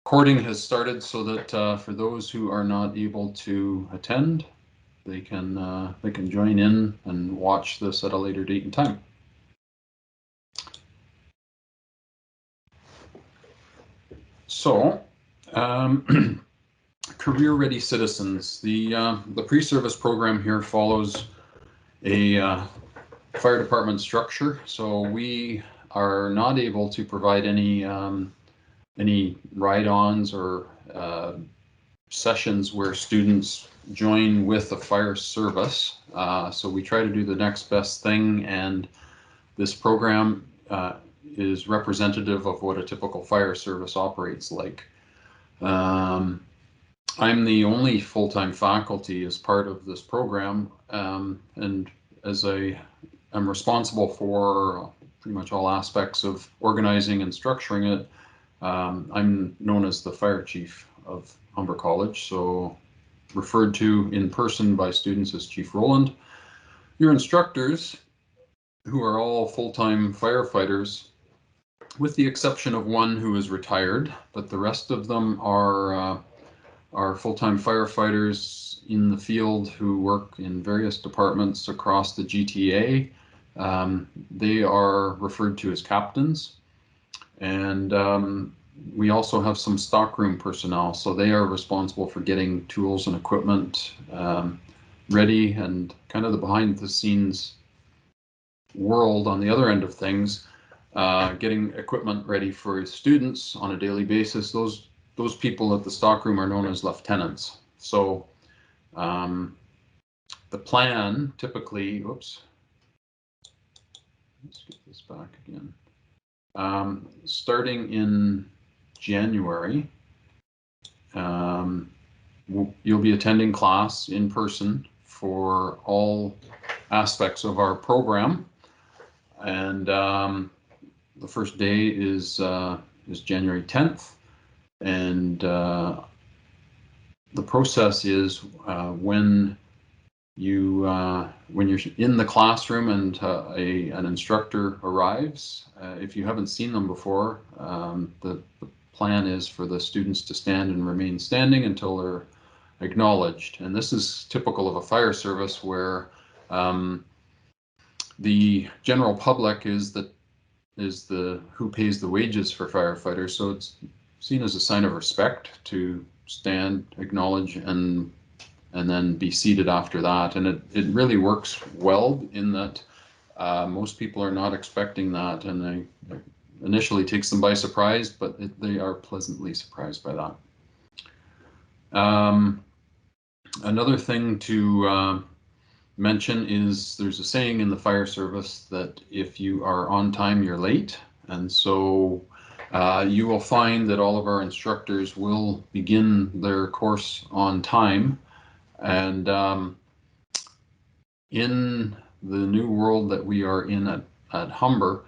Recording has started so that for those who are not able to attend, they can join in and watch this at a later date and time. So, career-ready citizens. The pre-service program here follows a fire department structure, so we are not able to provide any ride-ons or sessions where students join with a fire service. So we try to do the next best thing, and this program is representative of what a typical fire service operates like. I'm the only full-time faculty as part of this program, and as I'm responsible for pretty much all aspects of organizing and structuring it. I'm known as the fire chief of Humber College, so referred to in person by students as Chief Rowland. Your instructors, who are all full-time firefighters, with the exception of one who is retired, but the rest of them are full-time firefighters in the field who work in various departments across the GTA. They are referred to as captains. And we also have some stockroom personnel, so they are responsible for getting tools and equipment ready, and kind of the behind the scenes world on the other end of things, getting equipment ready for students on a daily basis. Those people at the stockroom are known as lieutenants. So the plan typically, oops, let's get this back again. Starting in January, you'll be attending class in person for all aspects of our program, and the first day is January 10th, and the process is when you're in the classroom and an instructor arrives, if you haven't seen them before, the plan is for the students to stand and remain standing until they're acknowledged. And this is typical of a fire service where the general public is who pays the wages for firefighters, so it's seen as a sign of respect to stand, acknowledge, and then be seated after that. And it really works well in that most people are not expecting that, and it initially takes them by surprise, but they are pleasantly surprised by that. Another thing to mention is there's a saying in the fire service that if you are on time, you're late. And so you will find that all of our instructors will begin their course on time. And in the new world that we are in at Humber,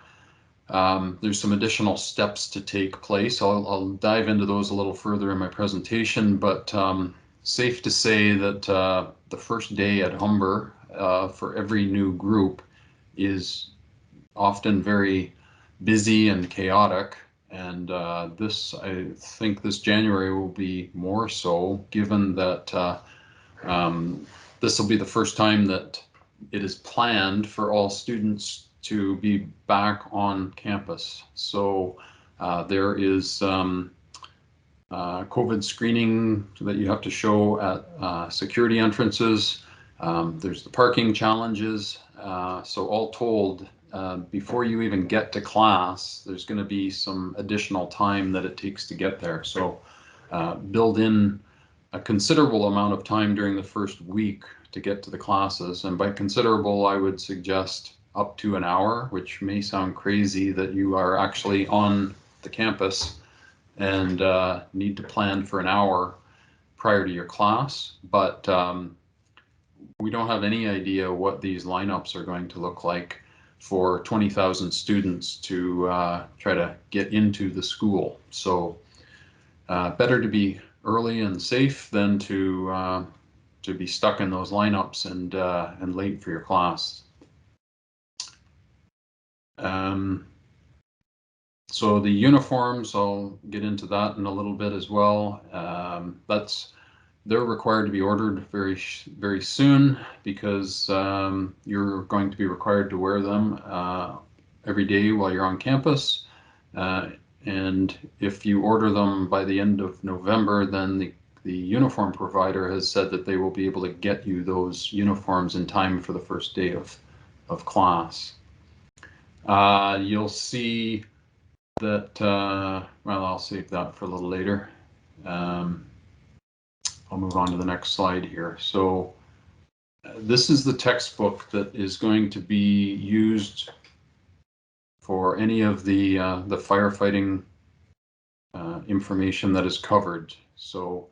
there's some additional steps to take place. I'll dive into those a little further in my presentation, but safe to say that the first day at Humber for every new group is often very busy and chaotic. And I think this January will be more so, given that this will be the first time that it is planned for all students to be back on campus. So there is COVID screening that you have to show at security entrances. There's the parking challenges. So all told, before you even get to class, there's going to be some additional time that it takes to get there. So build in a considerable amount of time during the first week to get to the classes. And by considerable, I would suggest up to an hour, which may sound crazy that you are actually on the campus and need to plan for an hour prior to your class. But we don't have any idea what these lineups are going to look like for 20,000 students to try to get into the school. So better to be early and safe than to be stuck in those lineups and late for your class. So the uniforms, I'll get into that in a little bit as well. They're required to be ordered very soon because you're going to be required to wear them every day while you're on campus. And if you order them by the end of November, then the uniform provider has said that they will be able to get you those uniforms in time for the first day of class. You'll see that, well, I'll save that for a little later. I'll move on to the next slide here. So this is the textbook that is going to be used for any of the firefighting information that is covered. So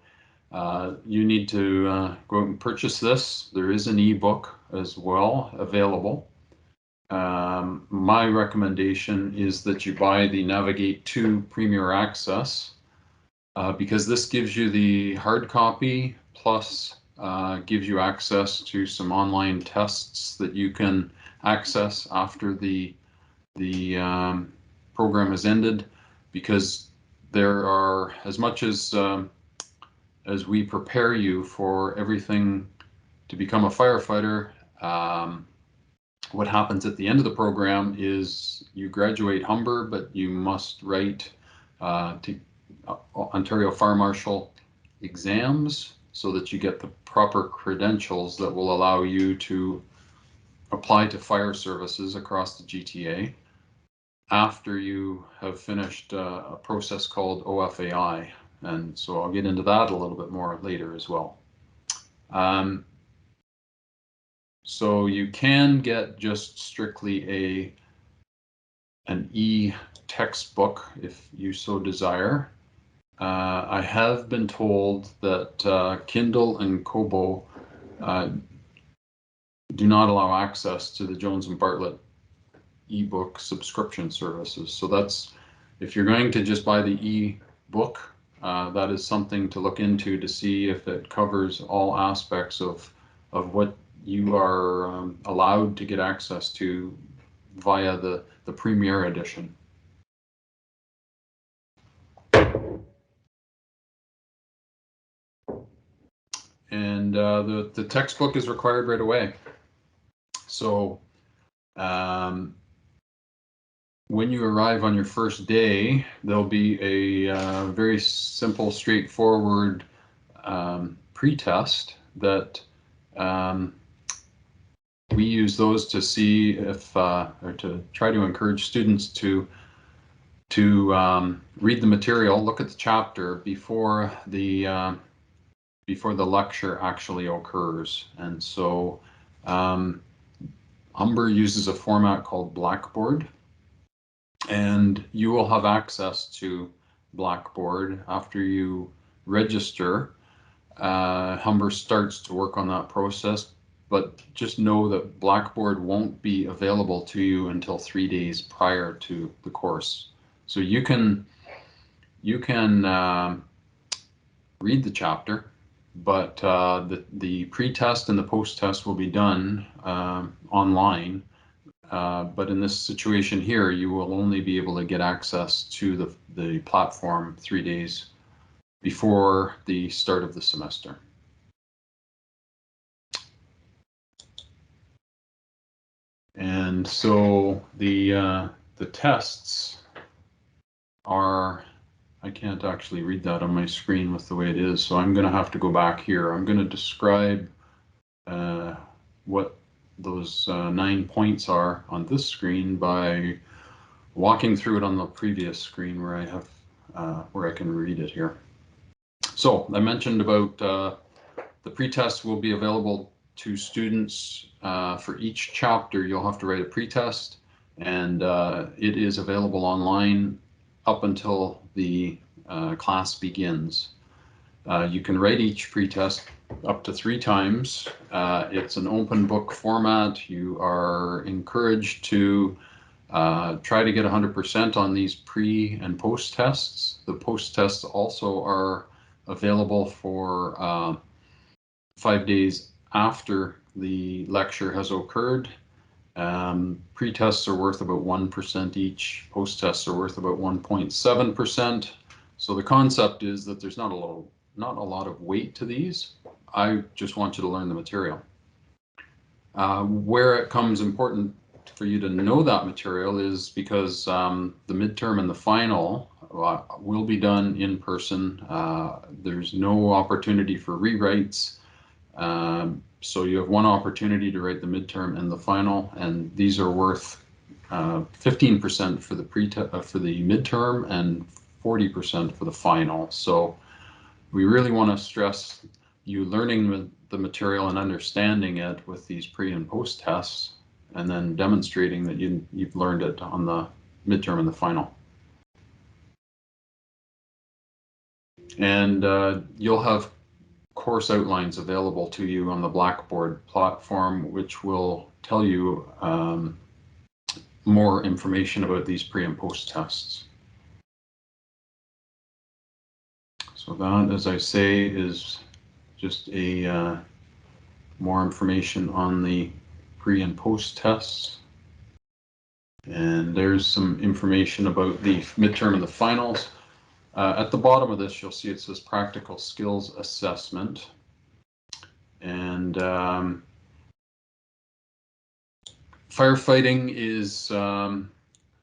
you need to go out and purchase this. There is an ebook as well available. My recommendation is that you buy the Navigate 2 Premier Access because this gives you the hard copy plus gives you access to some online tests that you can access after the program is ended, because there are, as much as we prepare you for everything to become a firefighter, what happens at the end of the program is you graduate Humber, but you must write to Ontario Fire Marshal exams so that you get the proper credentials that will allow you to apply to fire services across the GTA after you have finished a process called OFAI. And so I'll get into that a little bit more later as well. So you can get just strictly an e-textbook if you so desire. I have been told that Kindle and Kobo do not allow access to the Jones and Bartlett ebook subscription services. So that's, if you're going to just buy the e-book, that is something to look into to see if it covers all aspects of what you are allowed to get access to via the Premier edition. And the textbook is required right away. So when you arrive on your first day, there'll be a very simple, straightforward pretest that we use those to see if, or to try to encourage students to read the material, look at the chapter before the lecture actually occurs. And so Humber uses a format called Blackboard, and you will have access to Blackboard after you register. Humber starts to work on that process, but just know that Blackboard won't be available to you until 3 days prior to the course. So you can read the chapter, but the pre-test and the post-test will be done online. But in this situation here, you will only be able to get access to the platform 3 days before the start of the semester. And so the tests are, I can't actually read that on my screen with the way it is, so I'm going to have to go back here. I'm going to describe what those 9 points are on this screen by walking through it on the previous screen where I have where I can read it here. So I mentioned about the pretest will be available to students for each chapter. You'll have to write a pretest, and it is available online up until the class begins. You can write each pretest up to 3 times. It's an open book format. You are encouraged to try to get 100% on these pre and post tests. The post tests also are available for 5 days after the lecture has occurred. Pre-tests are worth about 1% each. Post-tests are worth about 1.7%. So the concept is that there's not a lot of weight to these. I just want you to learn the material. Where it comes important for you to know that material is because the midterm and the final will be done in person. There's no opportunity for rewrites. So you have one opportunity to write the midterm and the final, and these are worth 15% for the midterm and 40% for the final. So we really want to stress you learning the material and understanding it with these pre and post tests, and then demonstrating that you've learned it on the midterm and the final. And you'll have course outlines available to you on the Blackboard platform, which will tell you more information about these pre and post tests. So that, as I say, is just a more information on the pre and post tests. And there's some information about the midterm and the finals. At the bottom of this, you'll see it says practical skills assessment. And firefighting is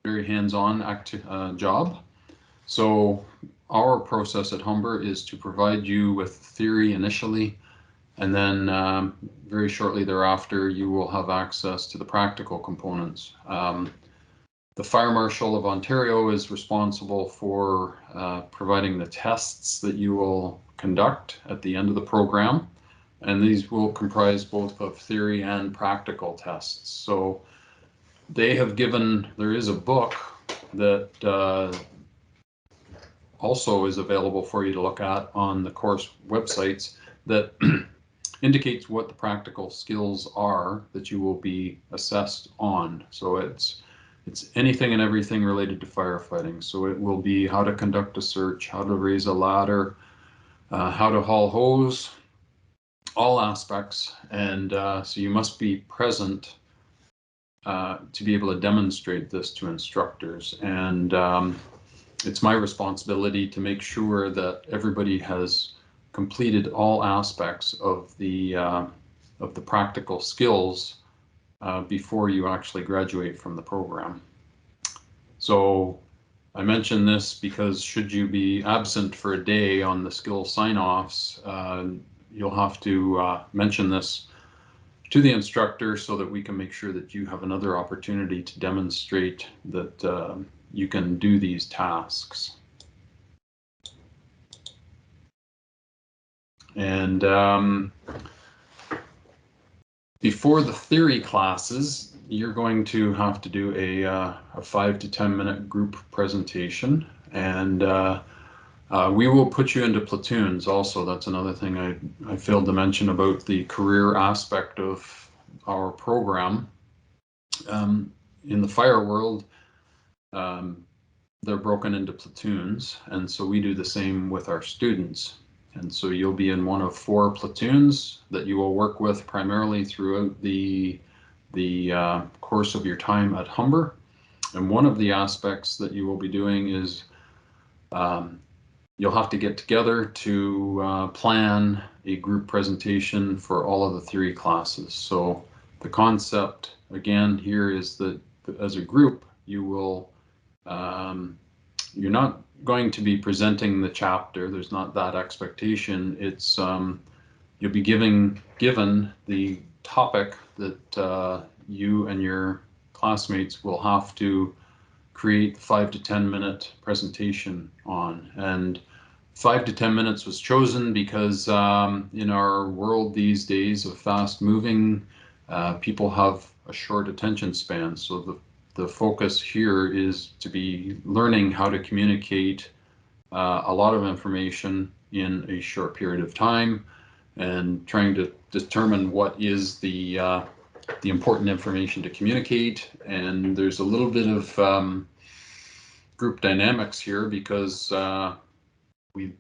very hands-on job. So our process at Humber is to provide you with theory initially, and then very shortly thereafter, you will have access to the practical components. The Fire Marshal of Ontario is responsible for providing the tests that you will conduct at the end of the program, and these will comprise both of theory and practical tests. So they have there is a book that also is available for you to look at on the course websites that indicates what the practical skills are that you will be assessed on. So it's anything and everything related to firefighting. So it will be how to conduct a search, how to raise a ladder, how to haul hose, all aspects. And so you must be present to be able to demonstrate this to instructors. And it's my responsibility to make sure that everybody has completed all aspects of the practical skills before you actually graduate from the program. So I mention this because should you be absent for a day on the skill sign-offs, you'll have to mention this to the instructor so that we can make sure that you have another opportunity to demonstrate that you can do these tasks. And before the theory classes, you're going to have to do a 5 to 10 minute group presentation, and we will put you into platoons also. That's another thing I failed to mention about the career aspect of our program. In the fire world, they're broken into platoons, and so we do the same with our students. And so you'll be in one of 4 platoons that you will work with primarily throughout the course of your time at Humber. And one of the aspects that you will be doing is you'll have to get together to plan a group presentation for all of the theory classes. So the concept again here is that as a group, you will you're not going to be presenting the chapter. There's not that expectation. It's you'll be given the topic that you and your classmates will have to create the 5 to 10 minute presentation on. And 5 to 10 minutes was chosen because in our world these days of fast moving, people have a short attention span. So the focus here is to be learning how to communicate a lot of information in a short period of time, and trying to determine what is the important information to communicate. And there's a little bit of group dynamics here because we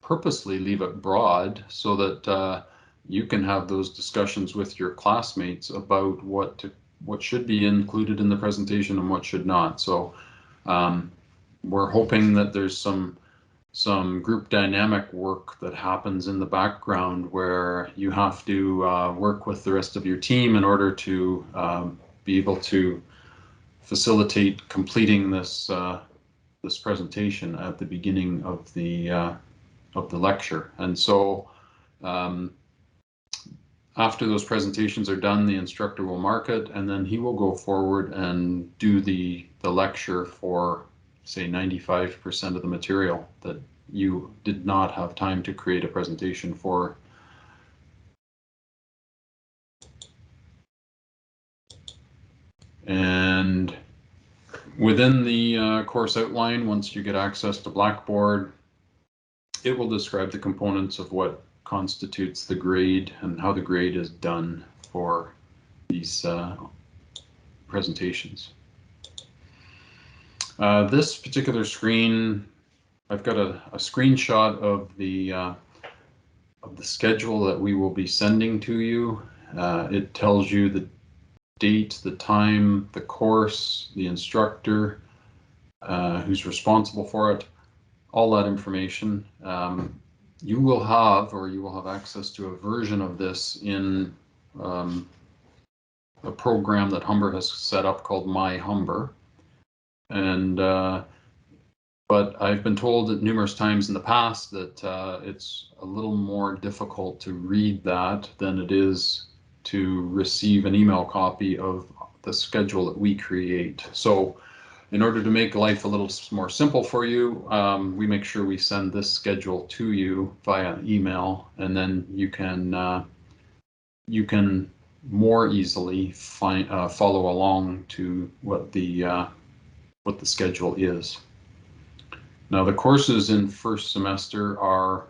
purposely leave it broad so that you can have those discussions with your classmates about what what should be included in the presentation and what should not. So we're hoping that there's some group dynamic work that happens in the background where you have to work with the rest of your team in order to be able to facilitate completing this this presentation at the beginning of the lecture. And so after those presentations are done, the instructor will mark it, and then he will go forward and do the lecture for, say, 95% of the material that you did not have time to create a presentation for. And within the course outline, once you get access to Blackboard, it will describe the components of what constitutes the grade and how the grade is done for these presentations. This particular screen, I've got a screenshot of the schedule that we will be sending to you. It tells you the date, the time, the course, the instructor, who's responsible for it, all that information. You will have access to a version of this in a program that Humber has set up called My Humber. And but I've been told that numerous times in the past that it's a little more difficult to read that than it is to receive an email copy of the schedule that we create. So in order to make life a little more simple for you, we make sure we send this schedule to you via email, and then you can more easily follow along to what the schedule is. Now, the courses in first semester are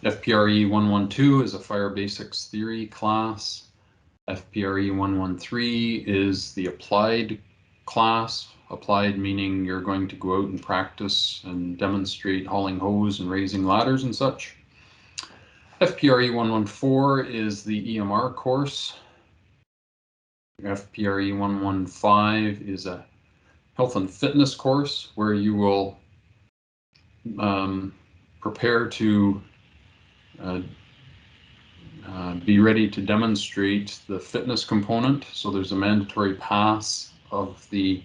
FPRE 112 is a Fire Basics Theory class. FPRE 113 is the applied class. Applied meaning you're going to go out and practice and demonstrate hauling hose and raising ladders and such. FPRE 114 is the EMR course. FPRE 115 is a health and fitness course where you will prepare to be ready to demonstrate the fitness component. So there's a mandatory pass of the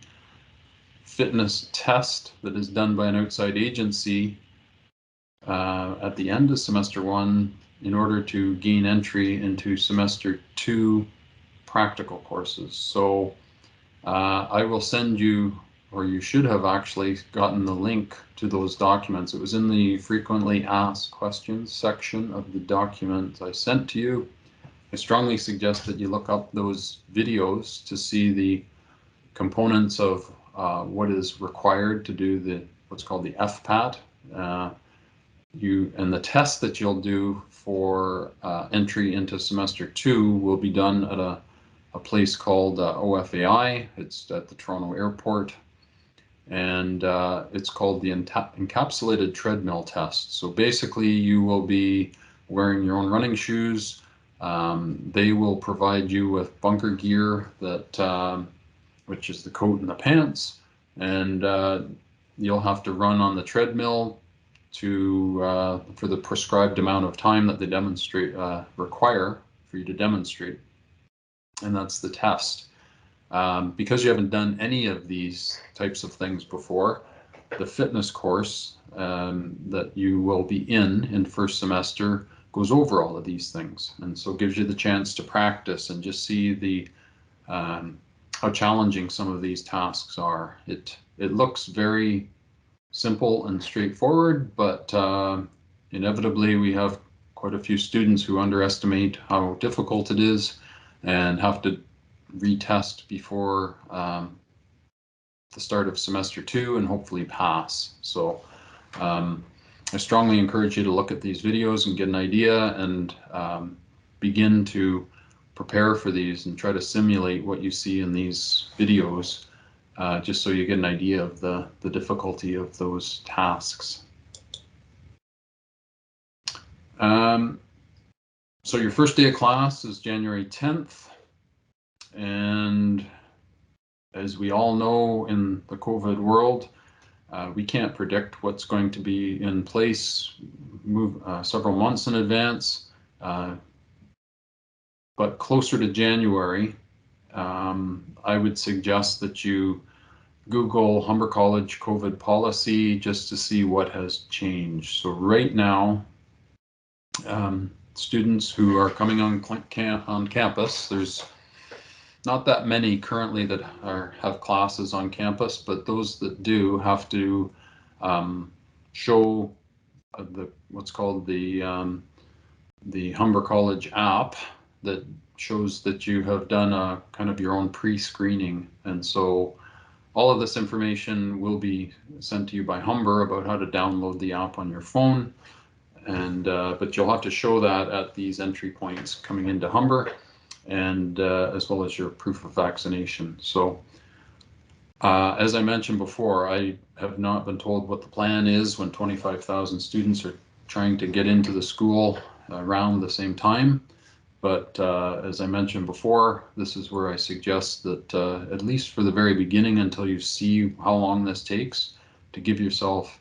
fitness test that is done by an outside agency at the end of semester 1 in order to gain entry into semester 2 practical courses. So I will send you, or you should have actually gotten the link to those documents. It was in the frequently asked questions section of the document I sent to you. I strongly suggest that you look up those videos to see the components of what is required to do what's called the FPAT. And the test that you'll do for entry into semester 2 will be done at a place called OFAI. It's at the Toronto Airport, and it's called the Encapsulated Treadmill test. So basically you will be wearing your own running shoes. They will provide you with bunker gear that which is the coat and the pants, and you'll have to run on the treadmill for the prescribed amount of time that they require for you to demonstrate, and that's the test. Because you haven't done any of these types of things before, the fitness course that you will be in first semester goes over all of these things, and so gives you the chance to practice and just see how challenging some of these tasks are. It looks very simple and straightforward, but inevitably we have quite a few students who underestimate how difficult it is and have to retest before the start of semester 2 and hopefully pass. So I strongly encourage you to look at these videos and get an idea and begin to prepare for these and try to simulate what you see in these videos, just so you get an idea of the difficulty of those tasks. So your first day of class is January 10th. And as we all know in the COVID world, we can't predict what's going to be in place several months in advance. But closer to January, I would suggest that you Google Humber College COVID policy just to see what has changed. So right now, students who are coming on campus, there's not that many currently that have classes on campus, but those that do have to show what's called the Humber College app that shows that you have done a kind of your own pre-screening. And so all of this information will be sent to you by Humber about how to download the app on your phone. And but you'll have to show that at these entry points coming into Humber, and as well as your proof of vaccination. So as I mentioned before, I have not been told what the plan is when 25,000 students are trying to get into the school around the same time. But as I mentioned before, this is where I suggest that at least for the very beginning, until you see how long this takes, to give yourself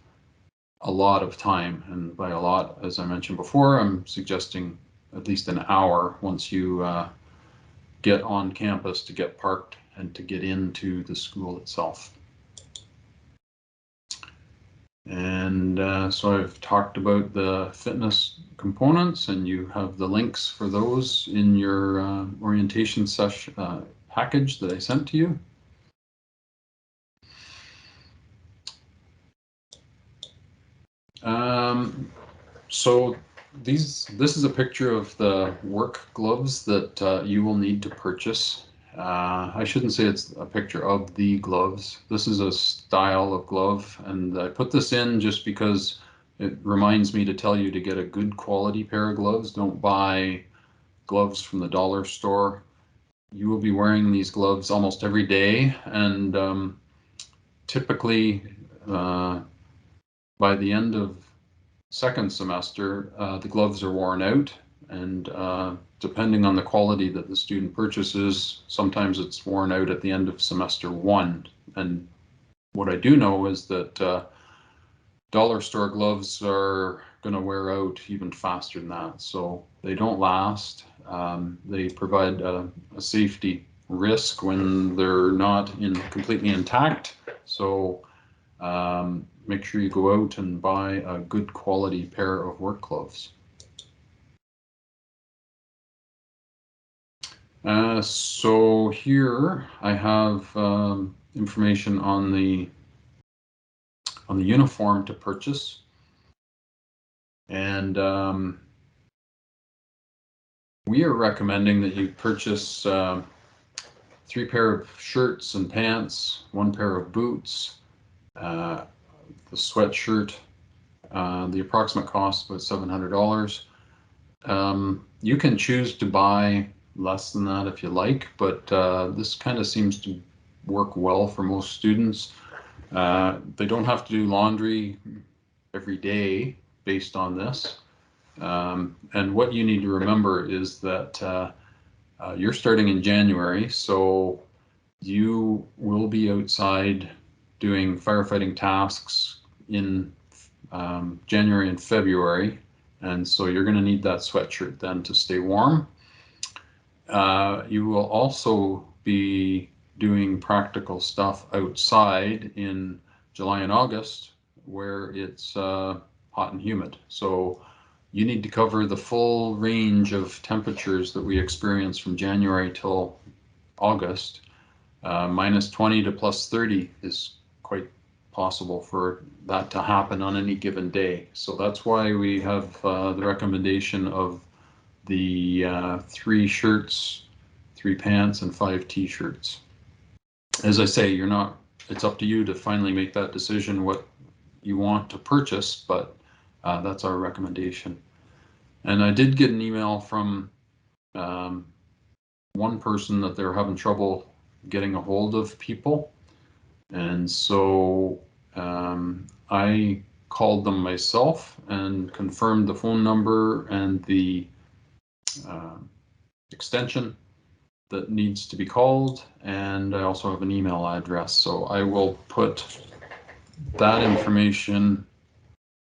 a lot of time. And by a lot, as I mentioned before, I'm suggesting at least an hour once you get on campus to get parked and to get into the school itself. And so I've talked about the fitness components, and you have the links for those in your orientation session package that I sent to you. So this is a picture of the work gloves that you will need to purchase. I shouldn't say it's a picture of the gloves. This is a style of glove, and I put this in just because it reminds me to tell you to get a good quality pair of gloves. Don't buy gloves from the dollar store. You will be wearing these gloves almost every day, and typically by the end of second semester, the gloves are worn out, and depending on the quality that the student purchases, sometimes it's worn out at the end of semester one. And what I do know is that dollar store gloves are going to wear out even faster than that. So they don't last. They provide a safety risk when they're not completely intact. So make sure you go out and buy a good quality pair of work gloves. So here I have information on the uniform to purchase, and we are recommending that you purchase 3 pair of shirts and pants, 1 pair of boots, the sweatshirt. The approximate cost was $700. You can choose to buy less than that if you like, but this kind of seems to work well for most students. They don't have to do laundry every day based on this. And what you need to remember is that you're starting in January, so you will be outside doing firefighting tasks in January and February, and so you're going to need that sweatshirt then to stay warm. You will also be doing practical stuff outside in July and August where it's hot and humid. So you need to cover the full range of temperatures that we experience from January till August. -20 to +30 is quite possible for that to happen on any given day. So that's why we have the recommendation of the 3 shirts, 3 pants, and 5 t-shirts. As I say, it's up to you to finally make that decision what you want to purchase, but that's our recommendation. And I did get an email from one person that they're having trouble getting a hold of people. And so I called them myself and confirmed the phone number and the extension, that needs to be called, and I also have an email address. So I will put that information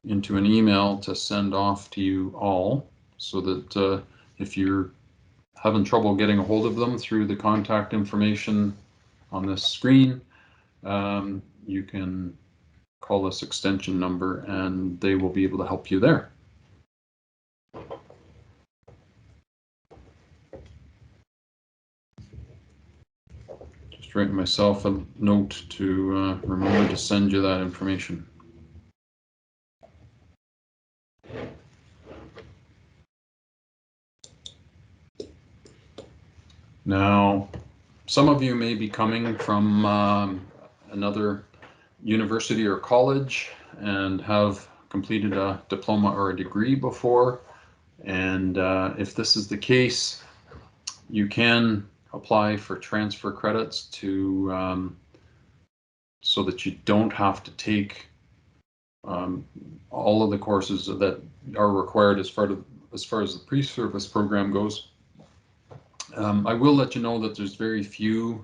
into an email to send off to you all, so that if you're having trouble getting a hold of them through the contact information on this screen, you can call this extension number and they will be able to help you there. Just writing myself a note to remember to send you that information. Now, some of you may be coming from another university or college and have completed a diploma or a degree before. And if this is the case, you can apply for transfer credits to so that you don't have to take all of the courses that are required as far as the pre-service program goes. I will let you know that there's very few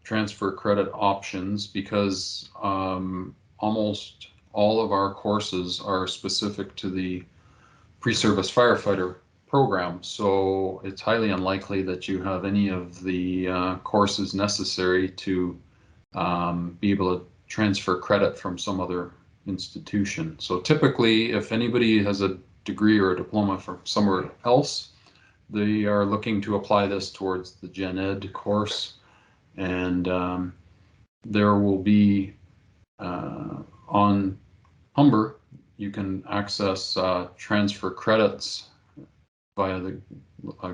transfer credit options because almost all of our courses are specific to the pre-service firefighter program. So it's highly unlikely that you have any of the courses necessary to be able to transfer credit from some other institution. So typically, if anybody has a degree or a diploma from somewhere else, they are looking to apply this towards the Gen Ed course, and there will be on Humber, you can access transfer credits via the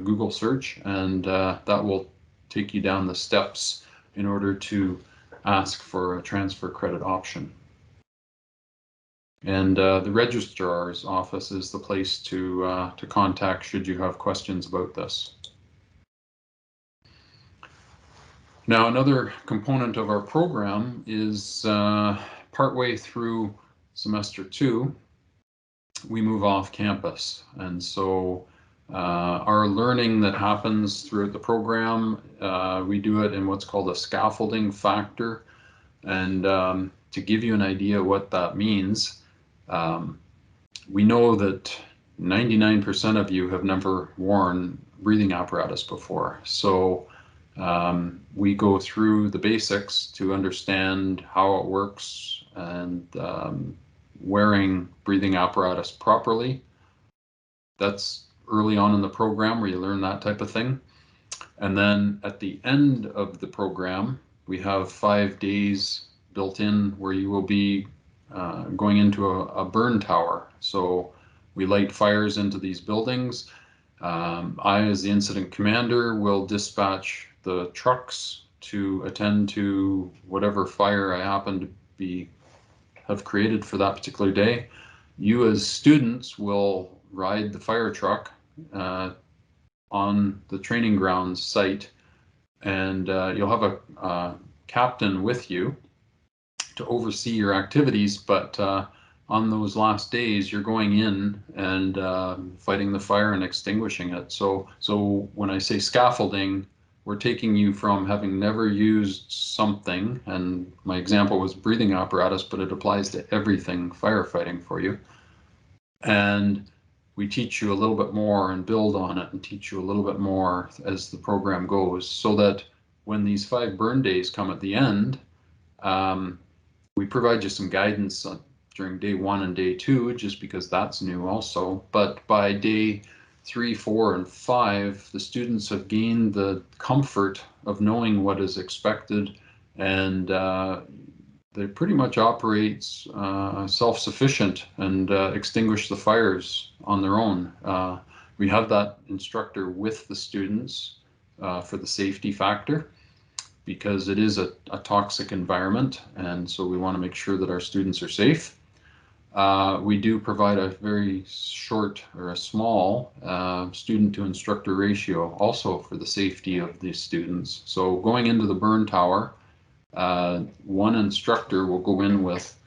Google search, and that will take you down the steps in order to ask for a transfer credit option. And the registrar's office is the place to contact should you have questions about this. Now, another component of our program is partway through semester 2, we move off campus. And so our learning that happens throughout the program, we do it in what's called a scaffolding factor. And to give you an idea what that means, we know that 99% of you have never worn breathing apparatus before. So we go through the basics to understand how it works and wearing breathing apparatus properly. That's early on in the program where you learn that type of thing. And then at the end of the program, we have 5 days built in where you will be going into a burn tower. So we light fires into these buildings. I, as the incident commander, will dispatch the trucks to attend to whatever fire I happen to have created for that particular day. You as students will ride the fire truck on the training grounds site, and you'll have a captain with you to oversee your activities, but on those last days, you're going in and fighting the fire and extinguishing it. So when I say scaffolding, we're taking you from having never used something, and my example was breathing apparatus, but it applies to everything firefighting for you. And we teach you a little bit more and build on it and teach you a little bit more as the program goes, so that when these 5 burn days come at the end, we provide you some guidance during day 1 and day 2, just because that's new also. But by day 3, 4, and 5, the students have gained the comfort of knowing what is expected, and they pretty much operate self-sufficient and extinguish the fires on their own. We have that instructor with the students for the safety factor, because it is a toxic environment, and so we want to make sure that our students are safe. We do provide a very short or a small student to instructor ratio also for the safety of the students. So going into the burn tower, one instructor will go in with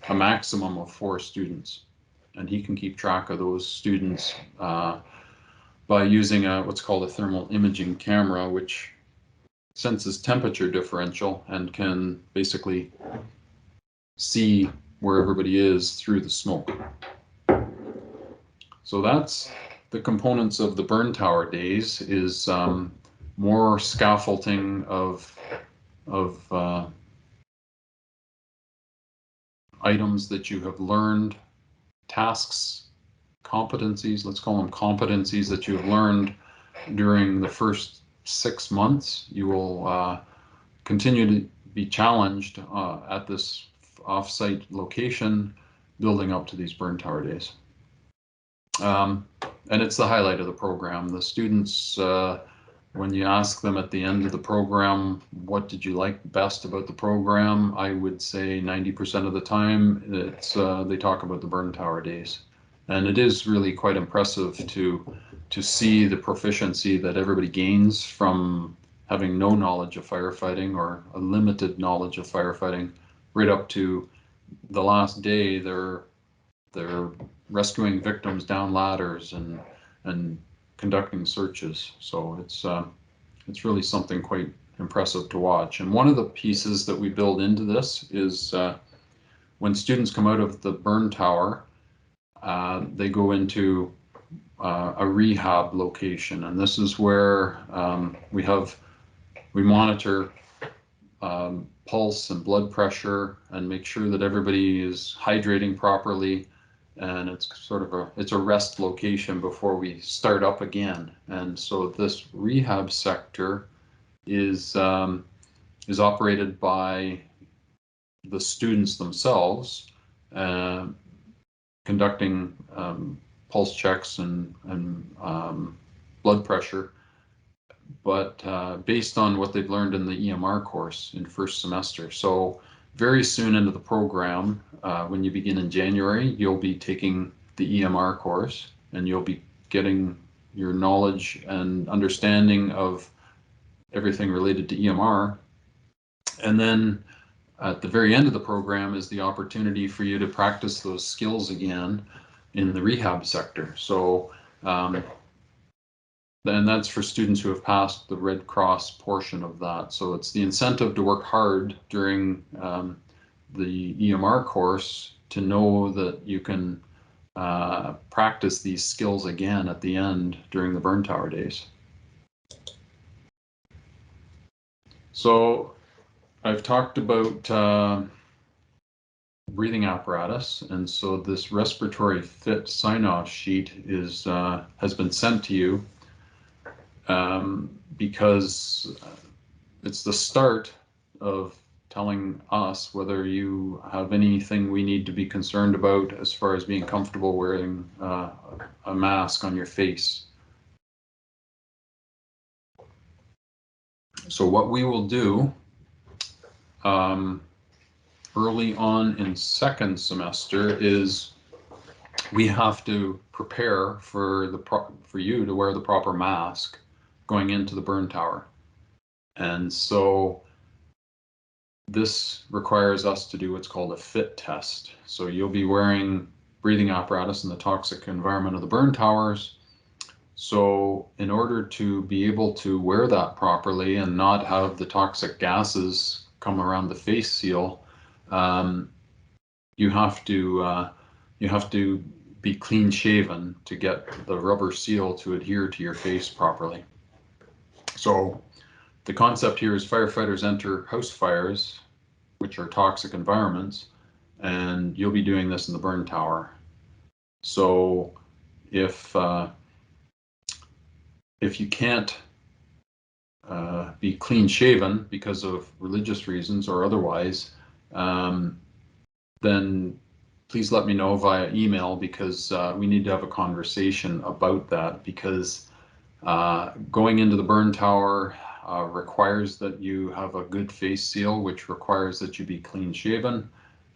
a maximum of 4 students, and he can keep track of those students by using what's called a thermal imaging camera, which senses temperature differential and can basically see where everybody is through the smoke. So that's the components of the burn tower days, is more scaffolding of items that you have learned, tasks, competencies, let's call them competencies that you have learned during the first 6 months. You will continue to be challenged at this off-site location, building up to these burn tower days. And it's the highlight of the program. The students, when you ask them at the end of the program, what did you like best about the program, I would say 90% of the time it's they talk about the burn tower days. And it is really quite impressive to see the proficiency that everybody gains from having no knowledge of firefighting or a limited knowledge of firefighting, right up to the last day they're rescuing victims down ladders and conducting searches. So it's really something quite impressive to watch. And one of the pieces that we build into this is when students come out of the burn tower, they go into a rehab location, and this is where we monitor pulse and blood pressure and make sure that everybody is hydrating properly. And it's sort of it's a rest location before we start up again. And so this rehab sector is operated by the students themselves, conducting pulse checks and blood pressure, but based on what they've learned in the EMR course in first semester. So very soon into the program, when you begin in January, you'll be taking the EMR course, and you'll be getting your knowledge and understanding of everything related to EMR. And then at the very end of the program is the opportunity for you to practice those skills again in the rehab sector. So and that's for students who have passed the Red Cross portion of that. So it's the incentive to work hard during the EMR course to know that you can practice these skills again at the end during the burn tower days. So I've talked about breathing apparatus, and so this respiratory fit sign-off sheet is has been sent to you because it's the start of telling us whether you have anything we need to be concerned about as far as being comfortable wearing a mask on your face. So what we will do early on in second semester is we have to prepare for you to wear the proper mask going into the burn tower. And so this requires us to do what's called a fit test. So you'll be wearing breathing apparatus in the toxic environment of the burn towers. So in order to be able to wear that properly and not have the toxic gases come around the face seal, you have to be clean shaven to get the rubber seal to adhere to your face properly. So the concept here is firefighters enter house fires, which are toxic environments, and you'll be doing this in the burn tower. So if you can't be clean shaven because of religious reasons or otherwise, then please let me know via email, because we need to have a conversation about that, because going into the burn tower requires that you have a good face seal, which requires that you be clean shaven,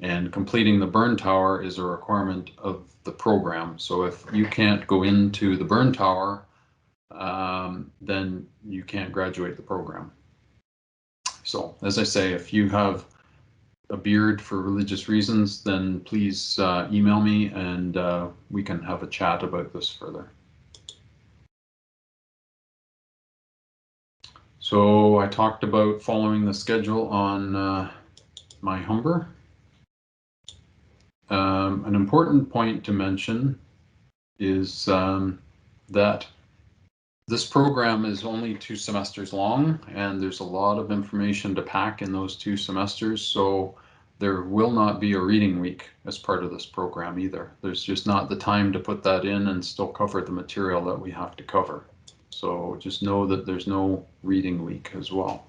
and completing the burn tower is a requirement of the program. So if you can't go into the burn tower, then you can't graduate the program. So as I say, if you have a beard for religious reasons, then please email me, and we can have a chat about this further. So I talked about following the schedule on my Humber. An important point to mention is that this program is only 2 semesters long, and there's a lot of information to pack in those 2 semesters, so there will not be a reading week as part of this program either. There's just not the time to put that in and still cover the material that we have to cover. So just know that there's no reading week as well.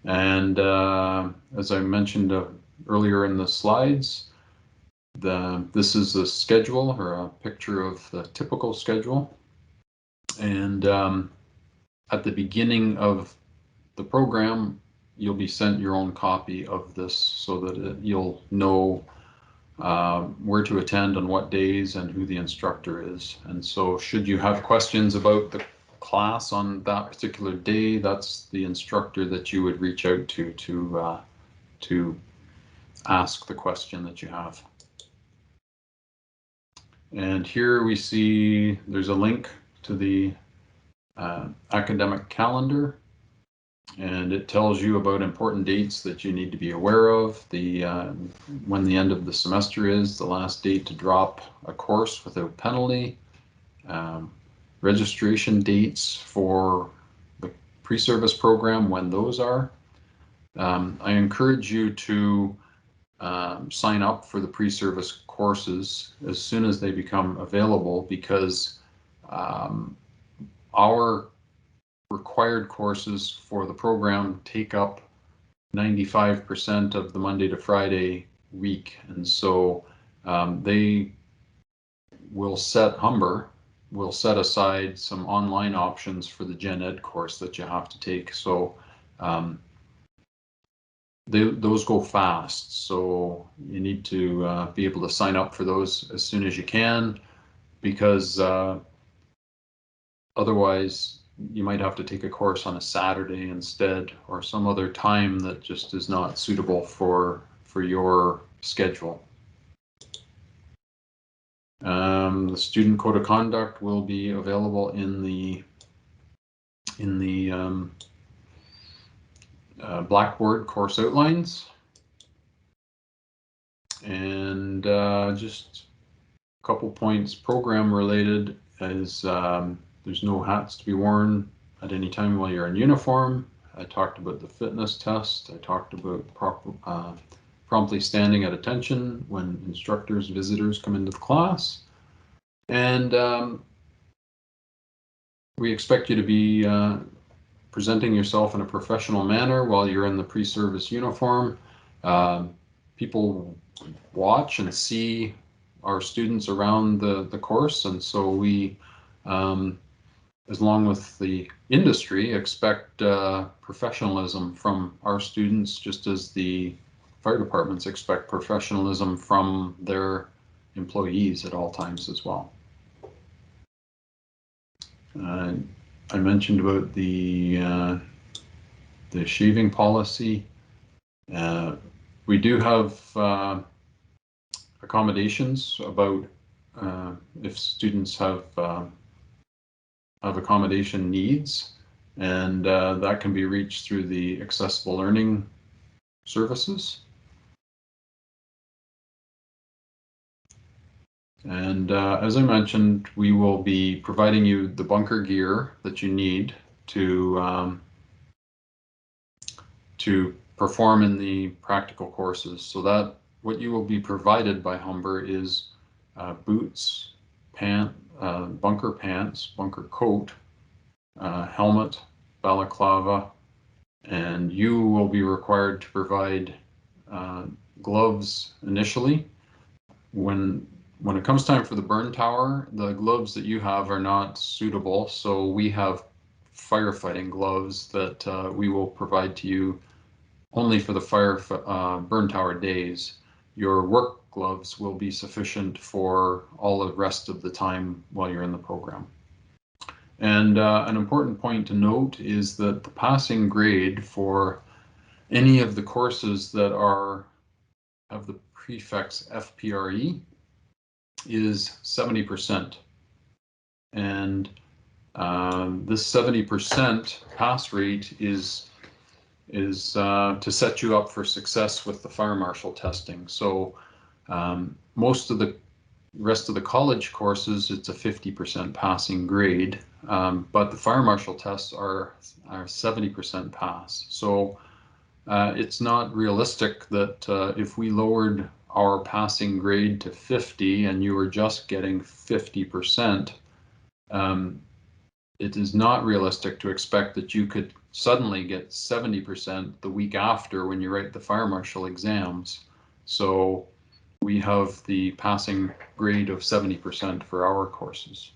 And as I mentioned earlier in the slides, this is a schedule, or a picture of the typical schedule. And at the beginning of the program, you'll be sent your own copy of this so that you'll know where to attend on what days and who the instructor is. And so should you have questions about the class on that particular day, that's the instructor that you would reach out to ask the question that you have. And here we see there's a link to the academic calendar, and it tells you about important dates that you need to be aware of, when the end of the semester is, the last date to drop a course without penalty, registration dates for the pre-service program, when those are. I encourage you to sign up for the pre-service courses as soon as they become available, because our required courses for the program take up 95% of the Monday to Friday week, and so they will Humber will set aside some online options for the Gen Ed course that you have to take. So those go fast, so you need to be able to sign up for those as soon as you can, because otherwise you might have to take a course on a Saturday instead, or some other time that just is not suitable for your schedule. The student code of conduct will be available in the Blackboard course outlines. And just a couple points program related is there's no hats to be worn at any time while you're in uniform. I talked about the fitness test. I talked about promptly standing at attention when instructors, visitors come into the class. And we expect you to be presenting yourself in a professional manner while you're in the pre-service uniform. People watch and see our students around the course, and so we, as long with the industry, expect professionalism from our students, just as the fire departments expect professionalism from their employees at all times as well. I mentioned about the shaving policy. We do have accommodations about if students have accommodation needs, and that can be reached through the accessible learning services. And as I mentioned, we will be providing you the bunker gear that you need to perform in the practical courses. So that what you will be provided by Humber is boots, bunker pants, bunker coat, helmet, balaclava, and you will be required to provide gloves initially. When it comes time for the burn tower, the gloves that you have are not suitable, so we have firefighting gloves that we will provide to you only for the burn tower days. Your work gloves will be sufficient for all the rest of the time while you're in the program. And an important point to note is that the passing grade for any of the courses that have the prefix FPRE is 70%. And This 70% pass rate is to set you up for success with the fire marshal testing. So most of the rest of the college courses, it's a 50% passing grade, but the fire marshal tests are 70% pass. So it's not realistic that if we lowered our passing grade to 50 and you were just getting 50%, it is not realistic to expect that you could suddenly get 70% the week after when you write the fire marshal exams. So we have the passing grade of 70% for our courses.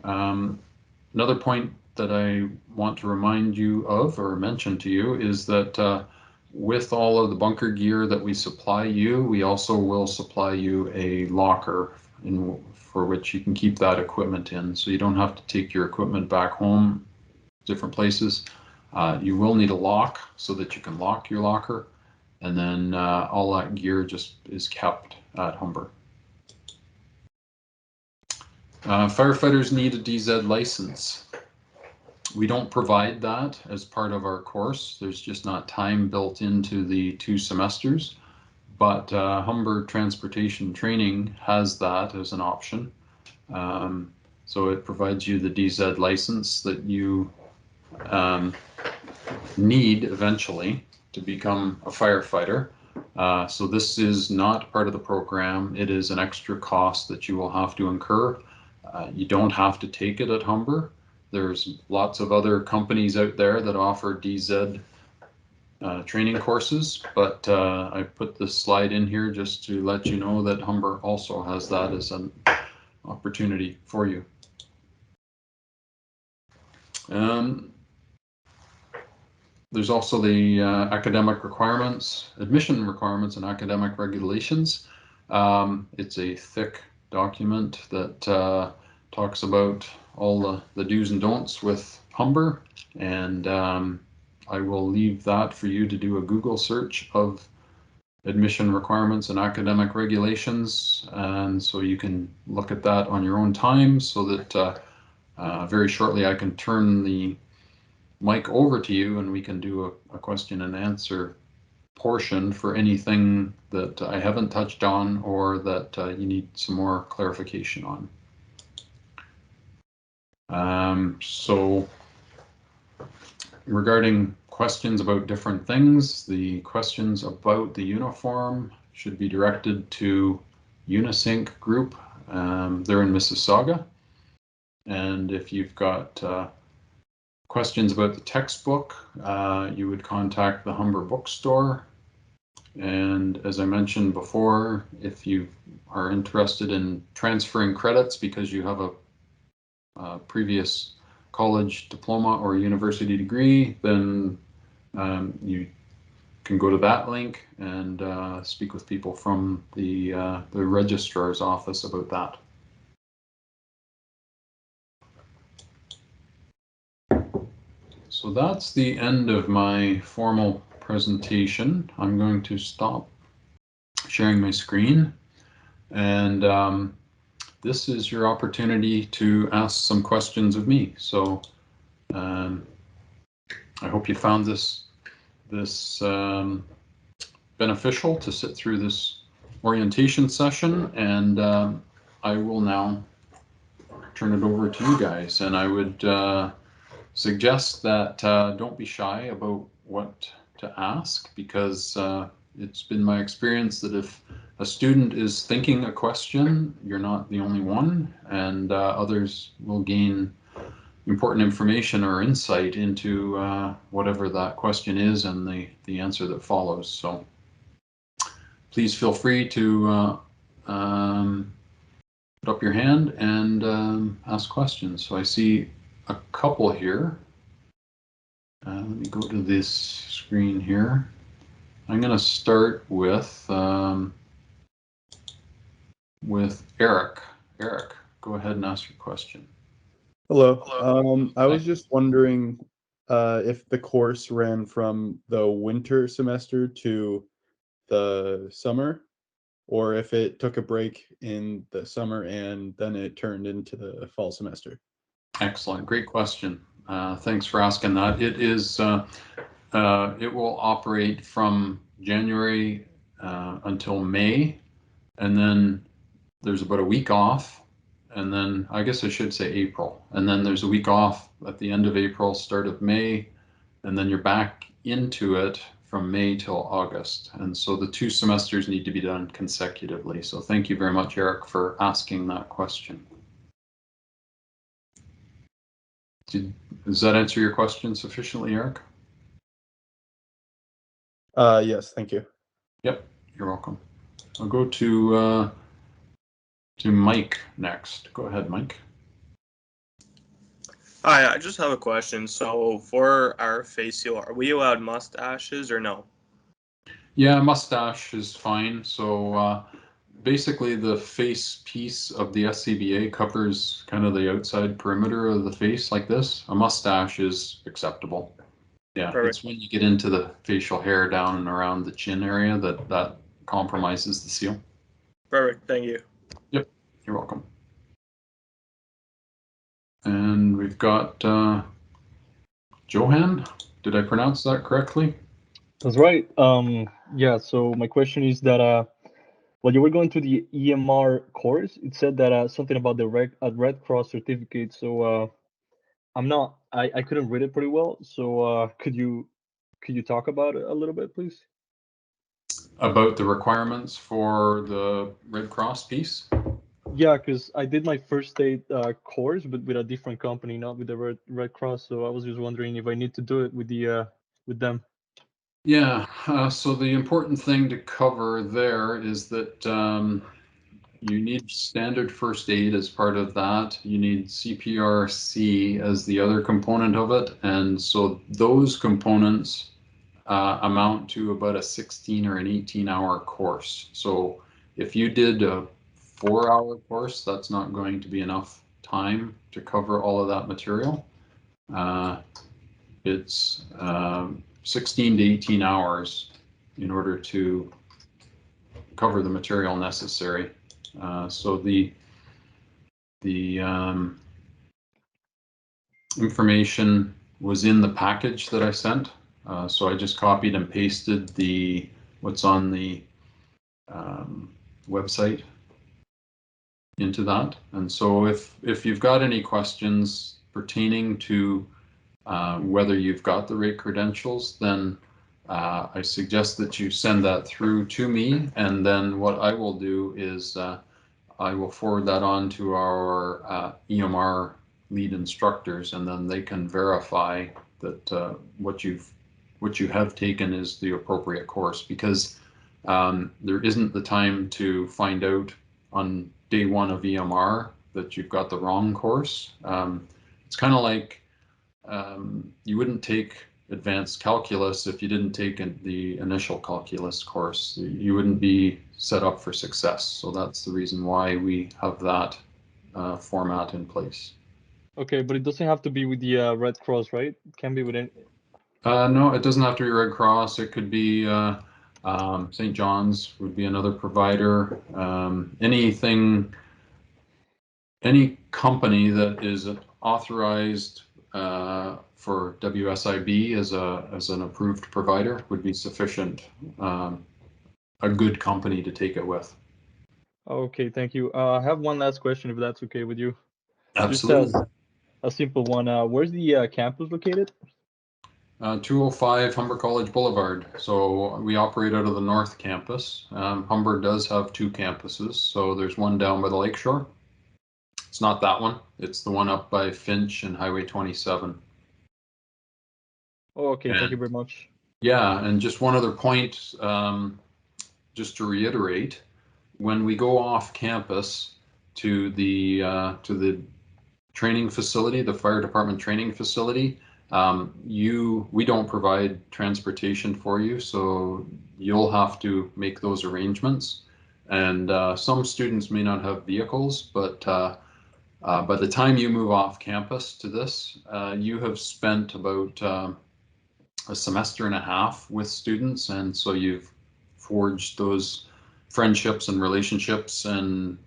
Another point that I want to remind you of or mention to you is that with all of the bunker gear that we supply you, we also will supply you a locker for which you can keep that equipment in. So you don't have to take your equipment back home, different places. You will need a lock so that you can lock your locker. And then all that gear just is kept at Humber. Firefighters need a DZ license. We don't provide that as part of our course. There's just not time built into the 2 semesters, but Humber Transportation Training has that as an option. So it provides you the DZ license that you need eventually to become a firefighter. So this is not part of the program. It is an extra cost that you will have to incur. You don't have to take it at Humber. There's lots of other companies out there that offer DZ training courses, but I put this slide in here just to let you know that Humber also has that as an opportunity for you. There's also the academic requirements, admission requirements and academic regulations. It's a thick document that talks about all the do's and don'ts with Humber, and I will leave that for you to do a Google search of admission requirements and academic regulations, and so you can look at that on your own time, so that very shortly I can turn the mic over to you and we can do a question and answer portion for anything that I haven't touched on or that you need some more clarification on. So regarding questions about different things, the questions about the uniform should be directed to Unisync Group. They're in Mississauga. And if you've got questions about the textbook, you would contact the Humber Bookstore. And as I mentioned before, if you are interested in transferring credits because you have a previous college diploma or university degree, then you can go to that link and speak with people from the registrar's office about that. So that's the end of my formal presentation. I'm going to stop sharing my screen, and this is your opportunity to ask some questions of me. So I hope you found this beneficial to sit through this orientation session, and I will now turn it over to you guys, and I would suggest that don't be shy about what to ask, because it's been my experience that if a student is thinking a question, you're not the only one, and others will gain important information or insight into whatever that question is and the answer that follows. So please feel free to put up your hand and ask questions. So I see a couple here. Let me go to this screen here. I'm going to start with Eric. Eric, go ahead and ask your question. Hello. I was just wondering if the course ran from the winter semester to the summer, or if it took a break in the summer and then it turned into the fall semester. Excellent, great question. Thanks for asking that. It is, it will operate from January until May, and then there's about a week off, and then I guess I should say April, and then there's a week off at the end of April, start of May, and then you're back into it from May till August. And so the 2 semesters need to be done consecutively. So thank you very much, Eric, for asking that question. Does that answer your question sufficiently, Eric? Yes, thank you. Yep, you're welcome. I'll go to Mike next. Go ahead, Mike. Hi, I just have a question. So for our face seal, are we allowed mustaches or no? Yeah, mustache is fine. So basically the face piece of the SCBA covers kind of the outside perimeter of the face like this. A mustache is acceptable. Yeah, Perfect. it's when you get into the facial hair down and around the chin area that compromises the seal. Perfect, thank you. Yep, you're welcome. And we've got Johan. Did I pronounce that correctly? That's right. Yeah, so my question is that when you were going through the EMR course, it said that something about the Red Cross certificate. So I couldn't read it pretty well. So could you talk about it a little bit, please? About the requirements for the Red Cross piece? Yeah, because I did my first aid course, but with a different company, not with the Red Cross. So I was just wondering if I need to do it with them. Yeah, so the important thing to cover there is that you need standard first aid as part of that. You need CPRC as the other component of it. And so those components amount to about a 16 or an 18-hour course. So if you did a 4-hour course, that's not going to be enough time to cover all of that material. It's 16 to 18 hours in order to cover the material necessary. So the information was in the package that I sent. So I just copied and pasted what's on the website into that. And so if you've got any questions pertaining to whether you've got the right credentials, then I suggest that you send that through to me, and then what I will do is I will forward that on to our EMR lead instructors, and then they can verify that what you have taken is the appropriate course, because there isn't the time to find out on day 1 of EMR that you've got the wrong course. It's kind of like you wouldn't take advanced calculus if you didn't take the initial calculus course. You wouldn't be set up for success. So that's the reason why we have that format in place. Okay, but it doesn't have to be with the Red Cross, right? It can be with any. No, it doesn't have to be Red Cross. It could be St. John's would be another provider. Any company that is authorized for WSIB as an approved provider would be sufficient. A good company to take it with. Okay, thank you. I have one last question, if that's okay with you. Absolutely. Just a simple one. Where's the campus located? 205 Humber College Boulevard. So we operate out of the North Campus. Humber does have 2 campuses. So there's one down by the lakeshore. It's not that one. It's the one up by Finch and Highway 27. Oh, okay, thank you very much. Yeah, and just one other point, just to reiterate, when we go off campus to the training facility, the fire department training facility, we don't provide transportation for you, so you'll have to make those arrangements. And some students may not have vehicles, but by the time you move off campus to this, you have spent about a semester and a half with students, and so you've forged those friendships and relationships. And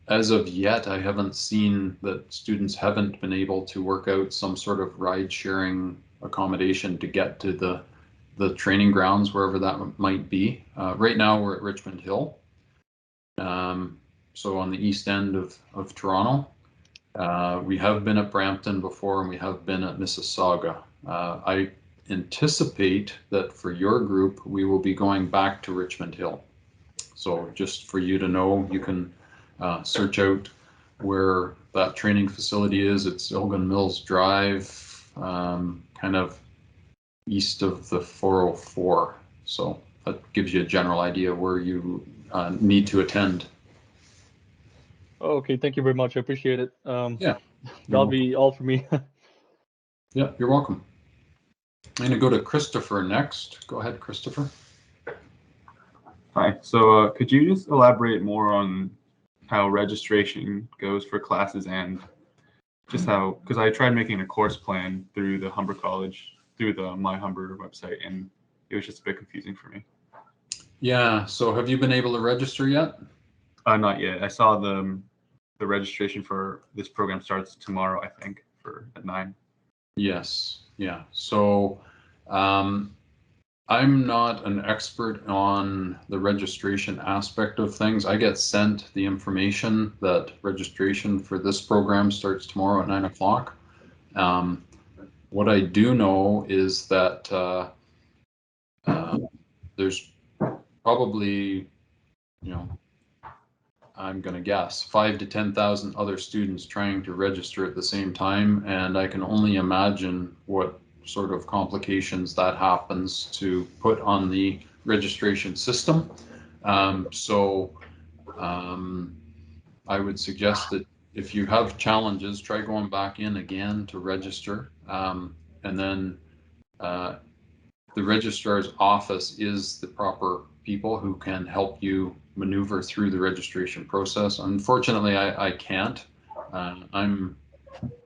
as of yet, I haven't seen that students haven't been able to work out some sort of ride sharing accommodation to get to the training grounds, wherever that might be. Right now we're at Richmond Hill, so on the east end of Toronto. We have been at Brampton before, and we have been at Mississauga. I anticipate that for your group, we will be going back to Richmond Hill. So just for you to know, you can search out where that training facility is. It's Elgin Mills Drive, kind of east of the 404. So that gives you a general idea where you need to attend. Okay, thank you very much. I appreciate it. Yeah, That'll be all for me. yeah, you're welcome. I'm going to go to Christopher next. Go ahead, Christopher. Hi. So could you just elaborate more on how registration goes for classes, and just how, because I tried making a course plan through the Humber College, through the My Humber website, and it was just a bit confusing for me. Yeah, so have you been able to register yet? Not yet. I saw the registration for this program starts tomorrow, I think, at 9. Yes, yeah. So I'm not an expert on the registration aspect of things. I get sent the information that registration for this program starts tomorrow at 9 o'clock. What I do know is that there's probably, I'm going to guess 5,000 to 10,000 other students trying to register at the same time, and I can only imagine what sort of complications that happens to put on the registration system. I would suggest that if you have challenges, try going back in again to register, and then the registrar's office is the proper people who can help you maneuver through the registration process. Unfortunately, I can't. I'm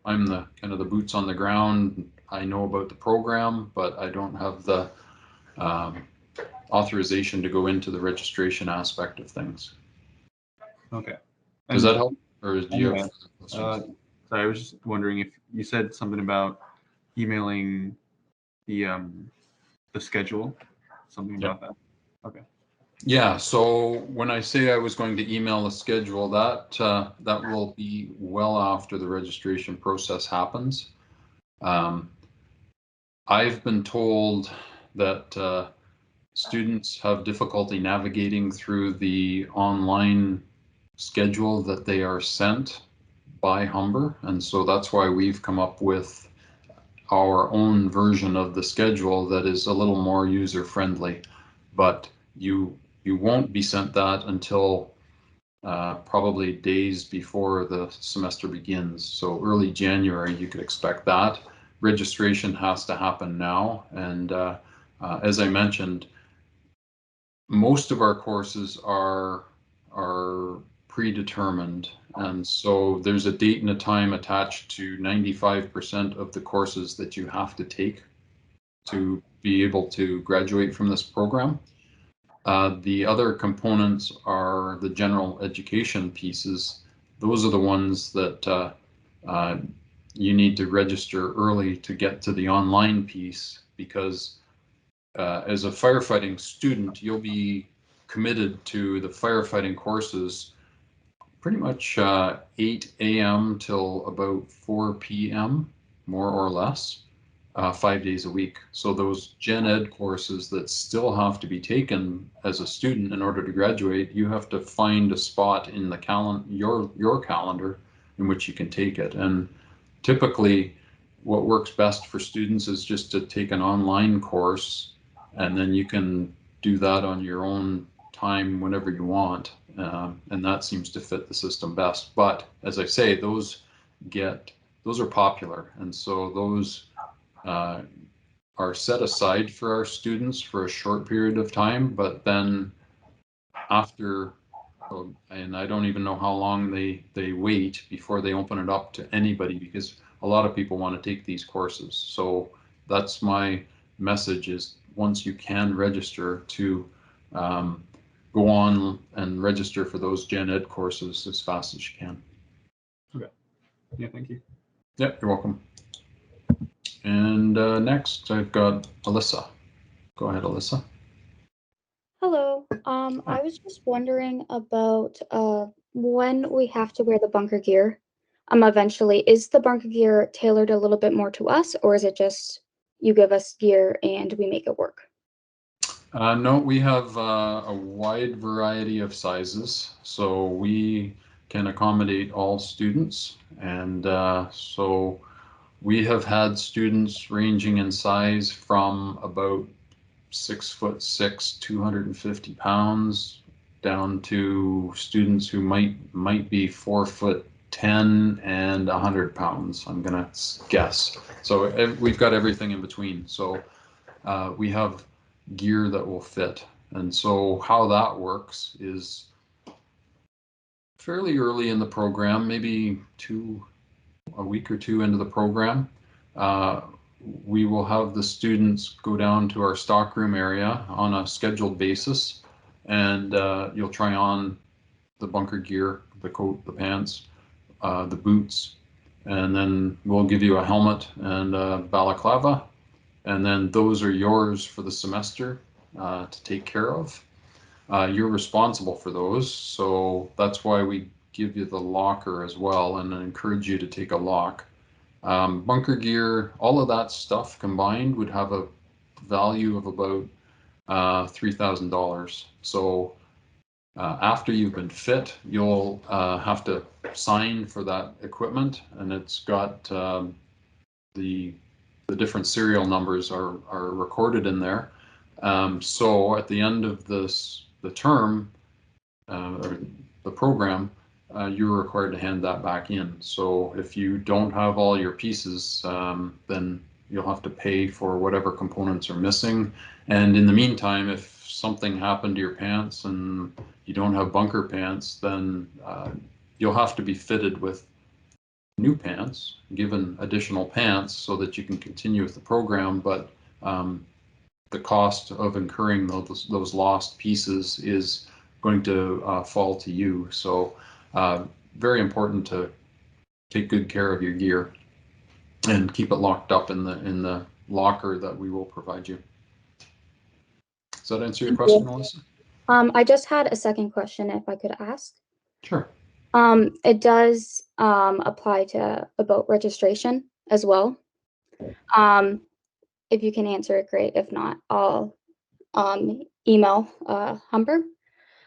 the kind of the boots on the ground. I know about the program, but I don't have the authorization to go into the registration aspect of things. Okay. Does that help, or do you have questions? So I was just wondering if you said something about emailing the schedule, something about that. Okay. Yeah, so when I say I was going to email a schedule, that will be well after the registration process happens. I've been told that students have difficulty navigating through the online schedule that they are sent by Humber, and so that's why we've come up with our own version of the schedule that is a little more user-friendly. But you won't be sent that until probably days before the semester begins. So early January, you could expect that. Registration has to happen now. And as I mentioned, most of our courses are predetermined. And so there's a date and a time attached to 95% of the courses that you have to take to be able to graduate from this program. The other components are the general education pieces. Those are the ones that you need to register early to get to the online piece, because as a firefighting student, you'll be committed to the firefighting courses pretty much 8 a.m. till about 4 p.m., more or less. 5 days a week. So those gen ed courses that still have to be taken as a student in order to graduate, you have to find a spot in the your calendar in which you can take it. And typically what works best for students is just to take an online course, and then you can do that on your own time whenever you want. And that seems to fit the system best. But as I say, those are popular. And so those are set aside for our students for a short period of time, but then after, and I don't even know how long they wait before they open it up to anybody, because a lot of people want to take these courses. So that's my message, is once you can register, to go on and register for those gen ed courses as fast as you can. Yeah, thank you. Yep, you're welcome. And next I've got Alyssa. Go ahead, Alyssa. Hello. I was just wondering about when we have to wear the bunker gear. Eventually, is the bunker gear tailored a little bit more to us, or is it just you give us gear and we make it work? No, we have a wide variety of sizes, so we can accommodate all students. And so we have had students ranging in size from about 6'6", 250 pounds, down to students who might be 4'10" and 100 pounds. I'm gonna guess. So we've got everything in between. So we have gear that will fit. And so how that works is fairly early in the program, maybe a week or two into the program, we will have the students go down to our stockroom area on a scheduled basis, and you'll try on the bunker gear, the coat, the pants, the boots, and then we'll give you a helmet and a balaclava, and then those are yours for the semester to take care of. You're responsible for those, so that's why we give you the locker as well and encourage you to take a lock. Bunker gear, all of that stuff combined would have a value of about $3,000. So after you've been fit, you'll have to sign for that equipment, and it's got the different serial numbers are recorded in there. So at the end of the term or the program, you're required to hand that back in. So if you don't have all your pieces, then you'll have to pay for whatever components are missing. And in the meantime, if something happened to your pants and you don't have bunker pants, then you'll have to be fitted with new pants, given additional pants so that you can continue with the program. But the cost of incurring those lost pieces is going to fall to you. So very important to take good care of your gear and keep it locked up in the locker that we will provide you. Does that answer your question, Alyssa? I just had a second question, if I could ask. Sure. It does apply to about registration as well. If you can answer it, great. If not, I'll email Humber.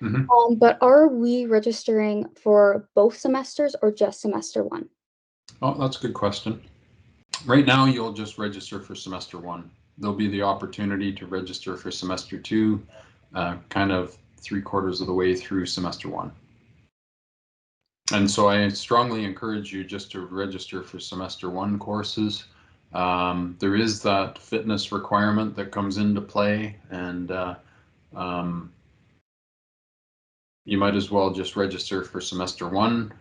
Mm-hmm. But are we registering for both semesters or just semester one? Oh, that's a good question. Right now, you'll just register for semester one. There'll be the opportunity to register for semester two, kind of 3/4 of the way through semester one. And so I strongly encourage you just to register for semester one courses. There is that fitness requirement that comes into play, and you might as well just register for semester one.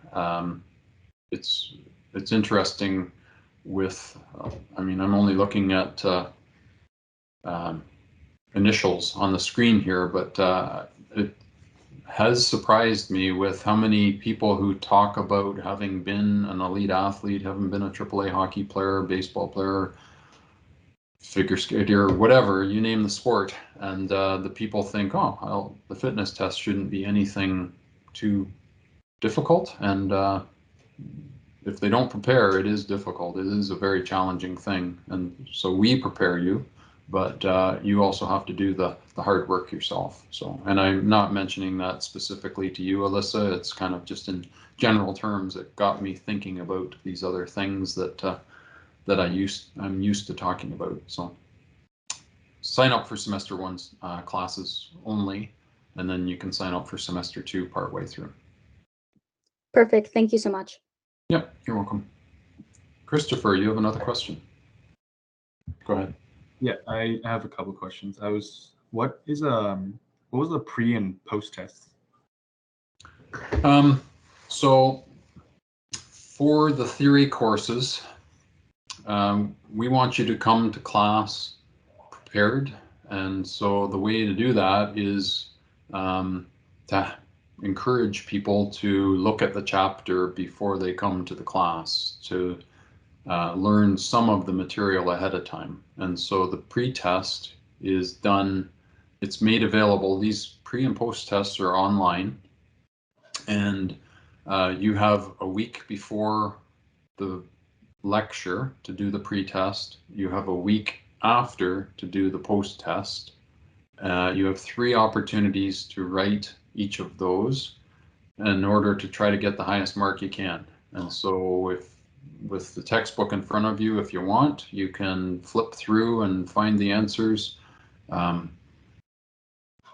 It's interesting with, I mean, I'm only looking at initials on the screen here, but it has surprised me with how many people who talk about having been an elite athlete, having been a AAA hockey player, baseball player, figure skater, whatever, you name the sport, and the people think, oh, well, the fitness test shouldn't be anything too difficult, and if they don't prepare, it is difficult. It is a very challenging thing, and so we prepare you, but you also have to do the hard work yourself. So, and I'm not mentioning that specifically to you, Alyssa. It's kind of just in general terms. It got me thinking about these other things that I'm used to talking about. So, sign up for semester one's classes only, and then you can sign up for semester two partway through. Perfect. Thank you so much. Yep, you're welcome. Christopher, you have another question? Go ahead. Yeah, I have a couple questions. What was the pre and post test? So for the theory courses, we want you to come to class prepared, and so the way to do that is to encourage people to look at the chapter before they come to the class, to learn some of the material ahead of time. And so the pre-test is done, it's made available. These pre and post tests are online, and you have a week before the lecture to do the pre-test. You have a week after to do the post-test. You have 3 opportunities to write each of those in order to try to get the highest mark you can. And so if with the textbook in front of you, if you want, you can flip through and find the answers. I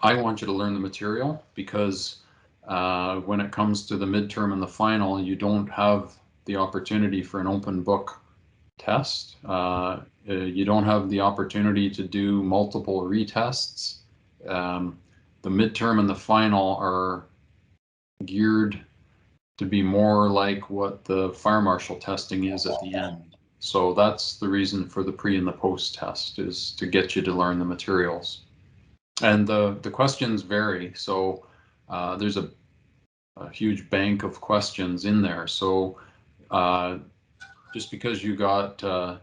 want you to learn the material, because when it comes to the midterm and the final, you don't have the opportunity for an open book test. You don't have the opportunity to do multiple retests. The midterm and the final are geared to be more like what the fire marshal testing is at the end. So that's the reason for the pre and the post test, is to get you to learn the materials. And the questions vary. So there's a huge bank of questions in there. So just because you got a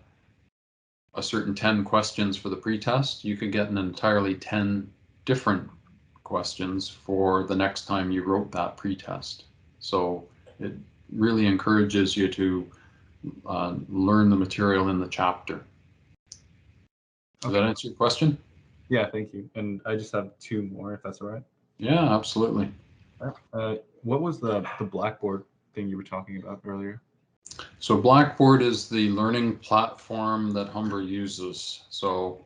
certain 10 questions for the pre-test, you could get an entirely 10 different questions for the next time you wrote that pre-test. So it really encourages you to learn the material in the chapter. Does that answer your question? Yeah, thank you. And I just have 2 more, if that's all right. Yeah, absolutely. What was the Blackboard thing you were talking about earlier? So Blackboard is the learning platform that Humber uses. So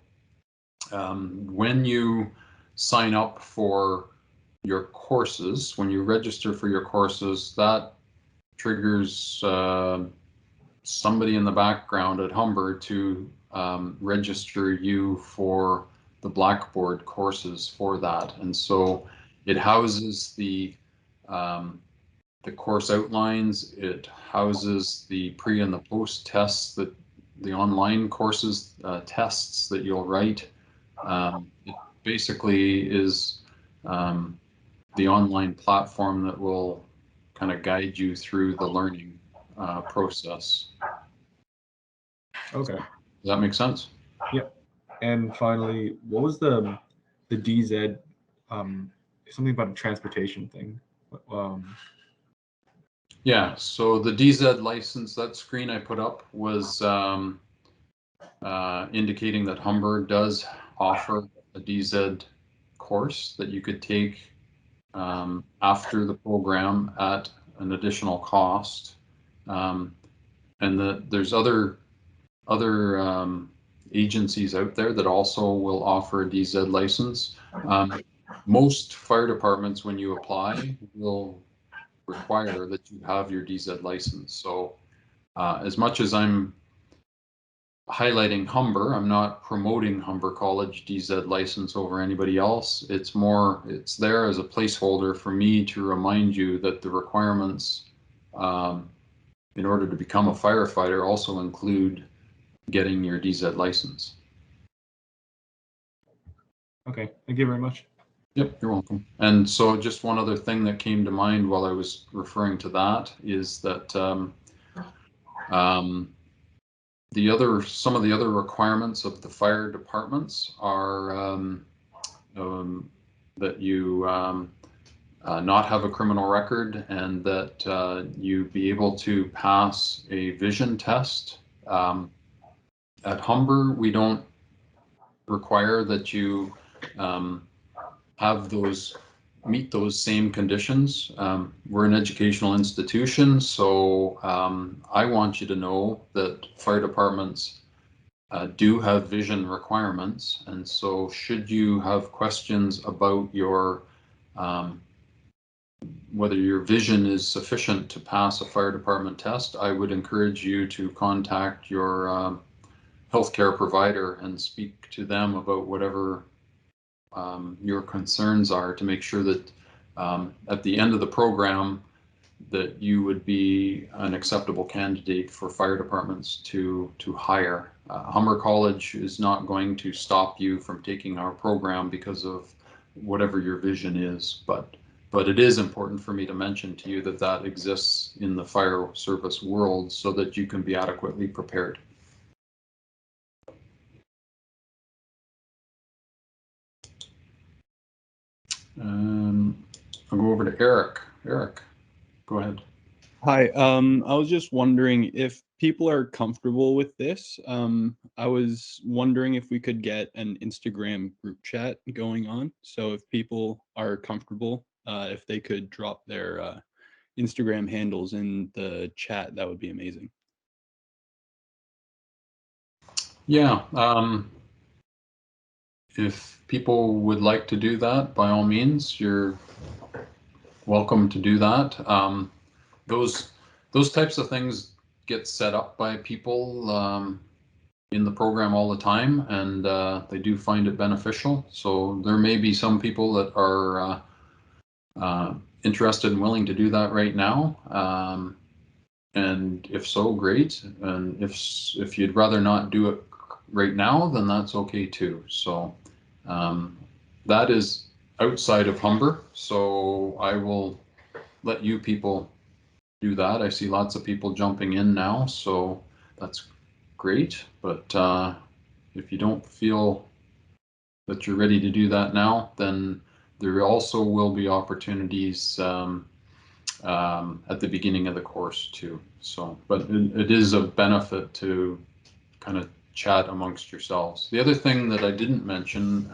when you sign up for your courses, when you register for your courses, that triggers somebody in the background at Humber to register you for the Blackboard courses for that. And so it houses the course outlines, it houses the pre and the post tests, that the online courses tests that you'll write. It basically is the online platform that will kind of guide you through the learning process. Okay. Does that make sense? Yep. And finally, what was the DZ, something about a transportation thing? Yeah, so the DZ license, that screen I put up was indicating that Humber does offer a DZ course that you could take after the program at an additional cost. And there's other agencies out there that also will offer a DZ license. Most fire departments, when you apply, will require that you have your DZ license. So as much as I'm highlighting Humber, I'm not promoting Humber College DZ license over anybody else. It's there as a placeholder for me to remind you that the requirements in order to become a firefighter also include getting your DZ license. Okay, thank you very much. Yep, you're welcome. And so just one other thing that came to mind while I was referring to that is that some of the other requirements of the fire departments are that you not have a criminal record, and that you be able to pass a vision test. At Humber, we don't require that you meet those same conditions. We're an educational institution, so I want you to know that fire departments do have vision requirements, and so should you have questions about your whether your vision is sufficient to pass a fire department test, I would encourage you to contact your healthcare provider and speak to them about whatever your concerns are, to make sure that at the end of the program that you would be an acceptable candidate for fire departments to hire. Humber College is not going to stop you from taking our program because of whatever your vision is, but But it is important for me to mention to you that that exists in the fire service world so that you can be adequately prepared. I'll go over to Eric. Eric, go ahead. Hi, I was just wondering if people are comfortable with this. I was wondering if we could get an Instagram group chat going on. So if people are comfortable, if they could drop their Instagram handles in the chat, that would be amazing. Yeah, if people would like to do that, by all means, you're welcome to do that. Those types of things get set up by people in the program all the time, and they do find it beneficial. So there may be some people that are interested and willing to do that right now. And if so, great. And if you'd rather not do it right now, then that's okay too. So that is outside of Humber. So I will let you people do that. I see lots of people jumping in now, so that's great. But if you don't feel that you're ready to do that now, then there also will be opportunities at the beginning of the course too. So, but it is a benefit to kind of chat amongst yourselves. The other thing that I didn't mention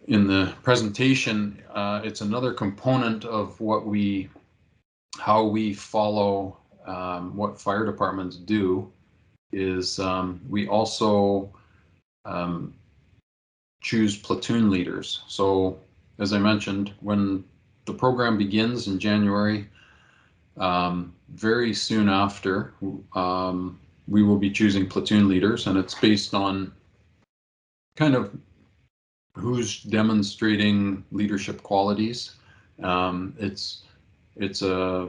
in the presentation, it's another component of how we follow what fire departments do is we also choose platoon leaders. So as I mentioned, when the program begins in January, very soon after, we will be choosing platoon leaders, and it's based on kind of who's demonstrating leadership qualities. It's a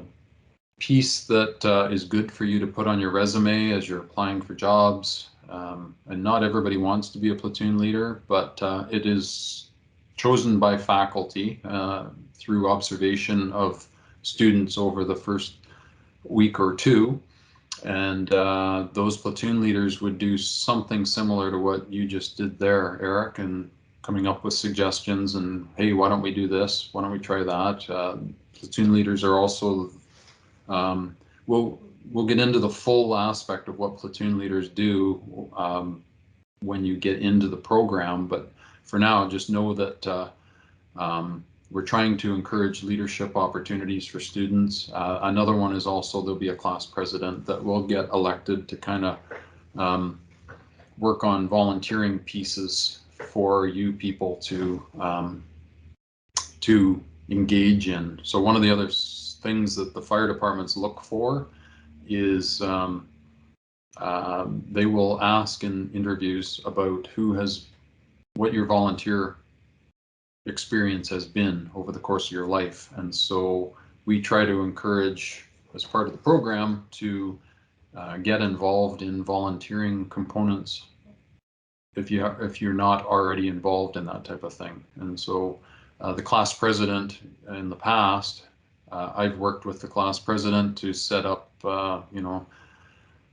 piece that is good for you to put on your resume as you're applying for jobs. And not everybody wants to be a platoon leader, but it is chosen by faculty through observation of students over the first week or two. And those platoon leaders would do something similar to what you just did there, Eric, and coming up with suggestions and, hey, why don't we do this? Why don't we try that? Platoon leaders are also we'll get into the full aspect of what platoon leaders do when you get into the program, but for now, just know that we're trying to encourage leadership opportunities for students. Another one is also there'll be a class president that will get elected to kind of work on volunteering pieces for you people to engage in. So one of the other things that the fire departments look for is they will ask in interviews about what your volunteer experience has been over the course of your life. And so we try to encourage, as part of the program, to get involved in volunteering components if you're not already involved in that type of thing. And so the class president in the past, I've worked with the class president to set up,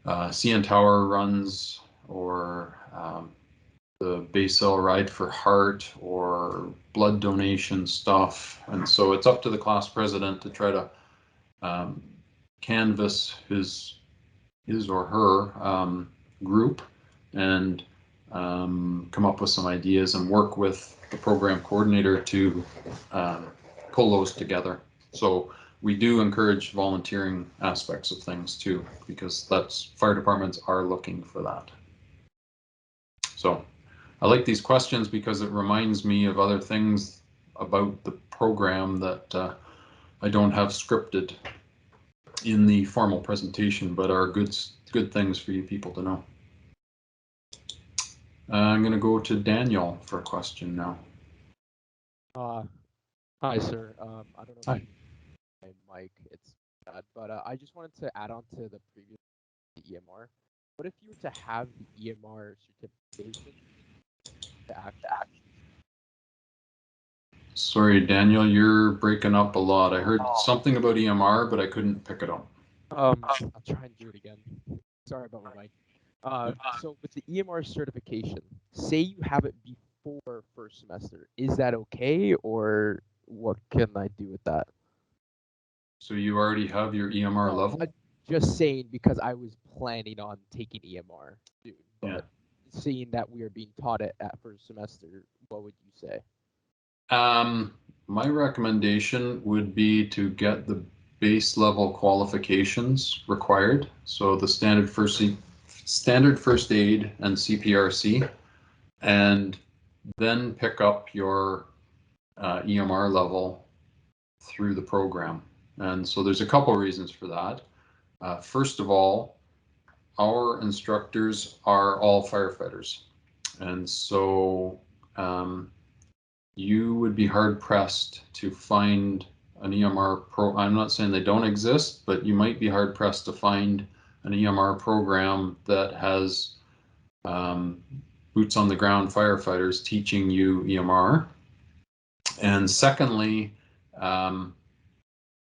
CN Tower runs or the Basel Ride for Heart or blood donation stuff. And so it's up to the class president to try to canvas his or her group and come up with some ideas and work with the program coordinator to pull those together. So we do encourage volunteering aspects of things too, because fire departments are looking for that. So I like these questions because it reminds me of other things about the program that I don't have scripted in the formal presentation, but are good things for you people to know. I'm going to go to Daniel for a question now. Hi, sir. I don't know Hi. if my mic it's bad, but I just wanted to add on to the previous EMR. What if you were to have the EMR certification to act? Sorry, Daniel, you're breaking up a lot. I heard something about EMR, but I couldn't pick it up. I'll try and do it again. Sorry about my mic. So with the EMR certification, say you have it before first semester, is that okay, or what can I do with that? So you already have your EMR No, level? Just saying because I was planning on taking EMR soon, but Yeah. seeing that we are being taught it at first semester, what would you say? My recommendation would be to get the base level qualifications required. So the standard first aid and CPRC, and then pick up your EMR level through the program. And so there's a couple reasons for that. First of all, our instructors are all firefighters. And so you would be hard pressed to find an EMR I'm not saying they don't exist, but you might be hard pressed to find an EMR program that has boots on the ground firefighters teaching you EMR. And secondly,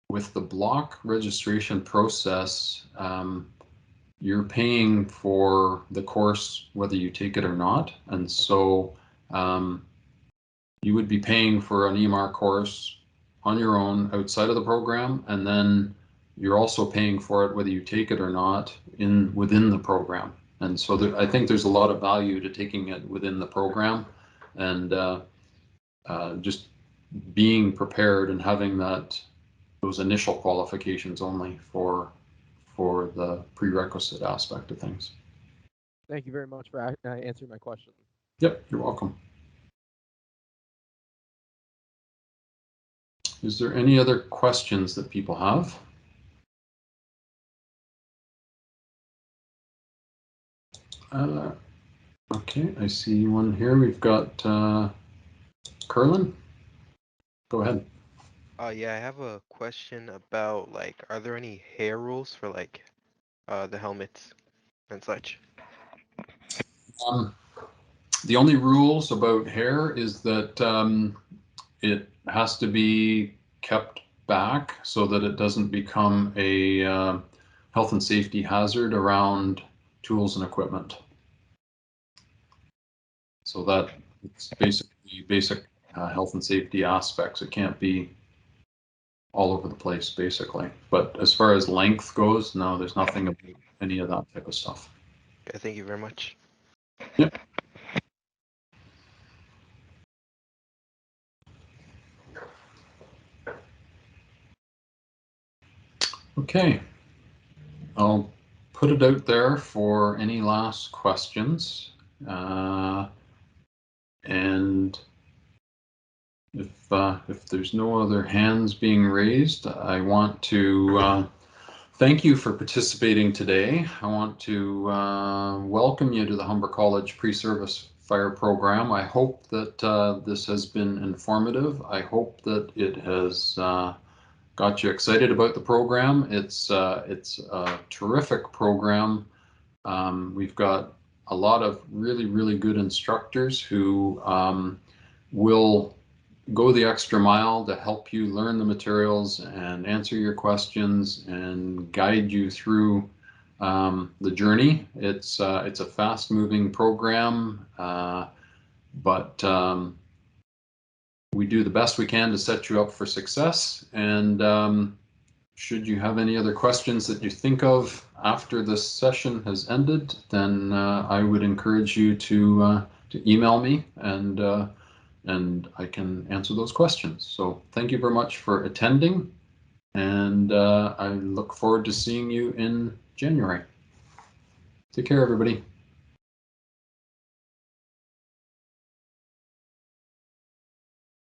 with the block registration process, you're paying for the course whether you take it or not. And so you would be paying for an EMR course on your own outside of the program, and then you're also paying for it whether you take it or not within the program. And so I think there's a lot of value to taking it within the program, and just being prepared and having those initial qualifications only for the prerequisite aspect of things. Thank you very much for answering my question. Yep, you're welcome. Is there any other questions that people have? Okay, I see one here. We've got Curlin. Go ahead. Yeah, I have a question about are there any hair rules for the helmets and such? The only rules about hair is that it has to be kept back so that it doesn't become a health and safety hazard around tools and equipment. So that it's basically basic health and safety aspects. It can't be all over the place, basically. But as far as length goes, no, there's nothing about any of that type of stuff. Okay, thank you very much. Yep. Okay. I'll put it out there for any last questions. And if there's no other hands being raised, I want to thank you for participating today. I want to welcome you to the Humber College Pre-Service Fire Program. I hope that this has been informative. I hope that it has got you excited about the program. It's a terrific program. We've got a lot of really, really good instructors who will go the extra mile to help you learn the materials and answer your questions and guide you through the journey. It's a fast-moving program, but we do the best we can to set you up for success. And should you have any other questions that you think of after this session has ended, then I would encourage you to email me, and I can answer those questions. So thank you very much for attending, and I look forward to seeing you in January. Take care, everybody.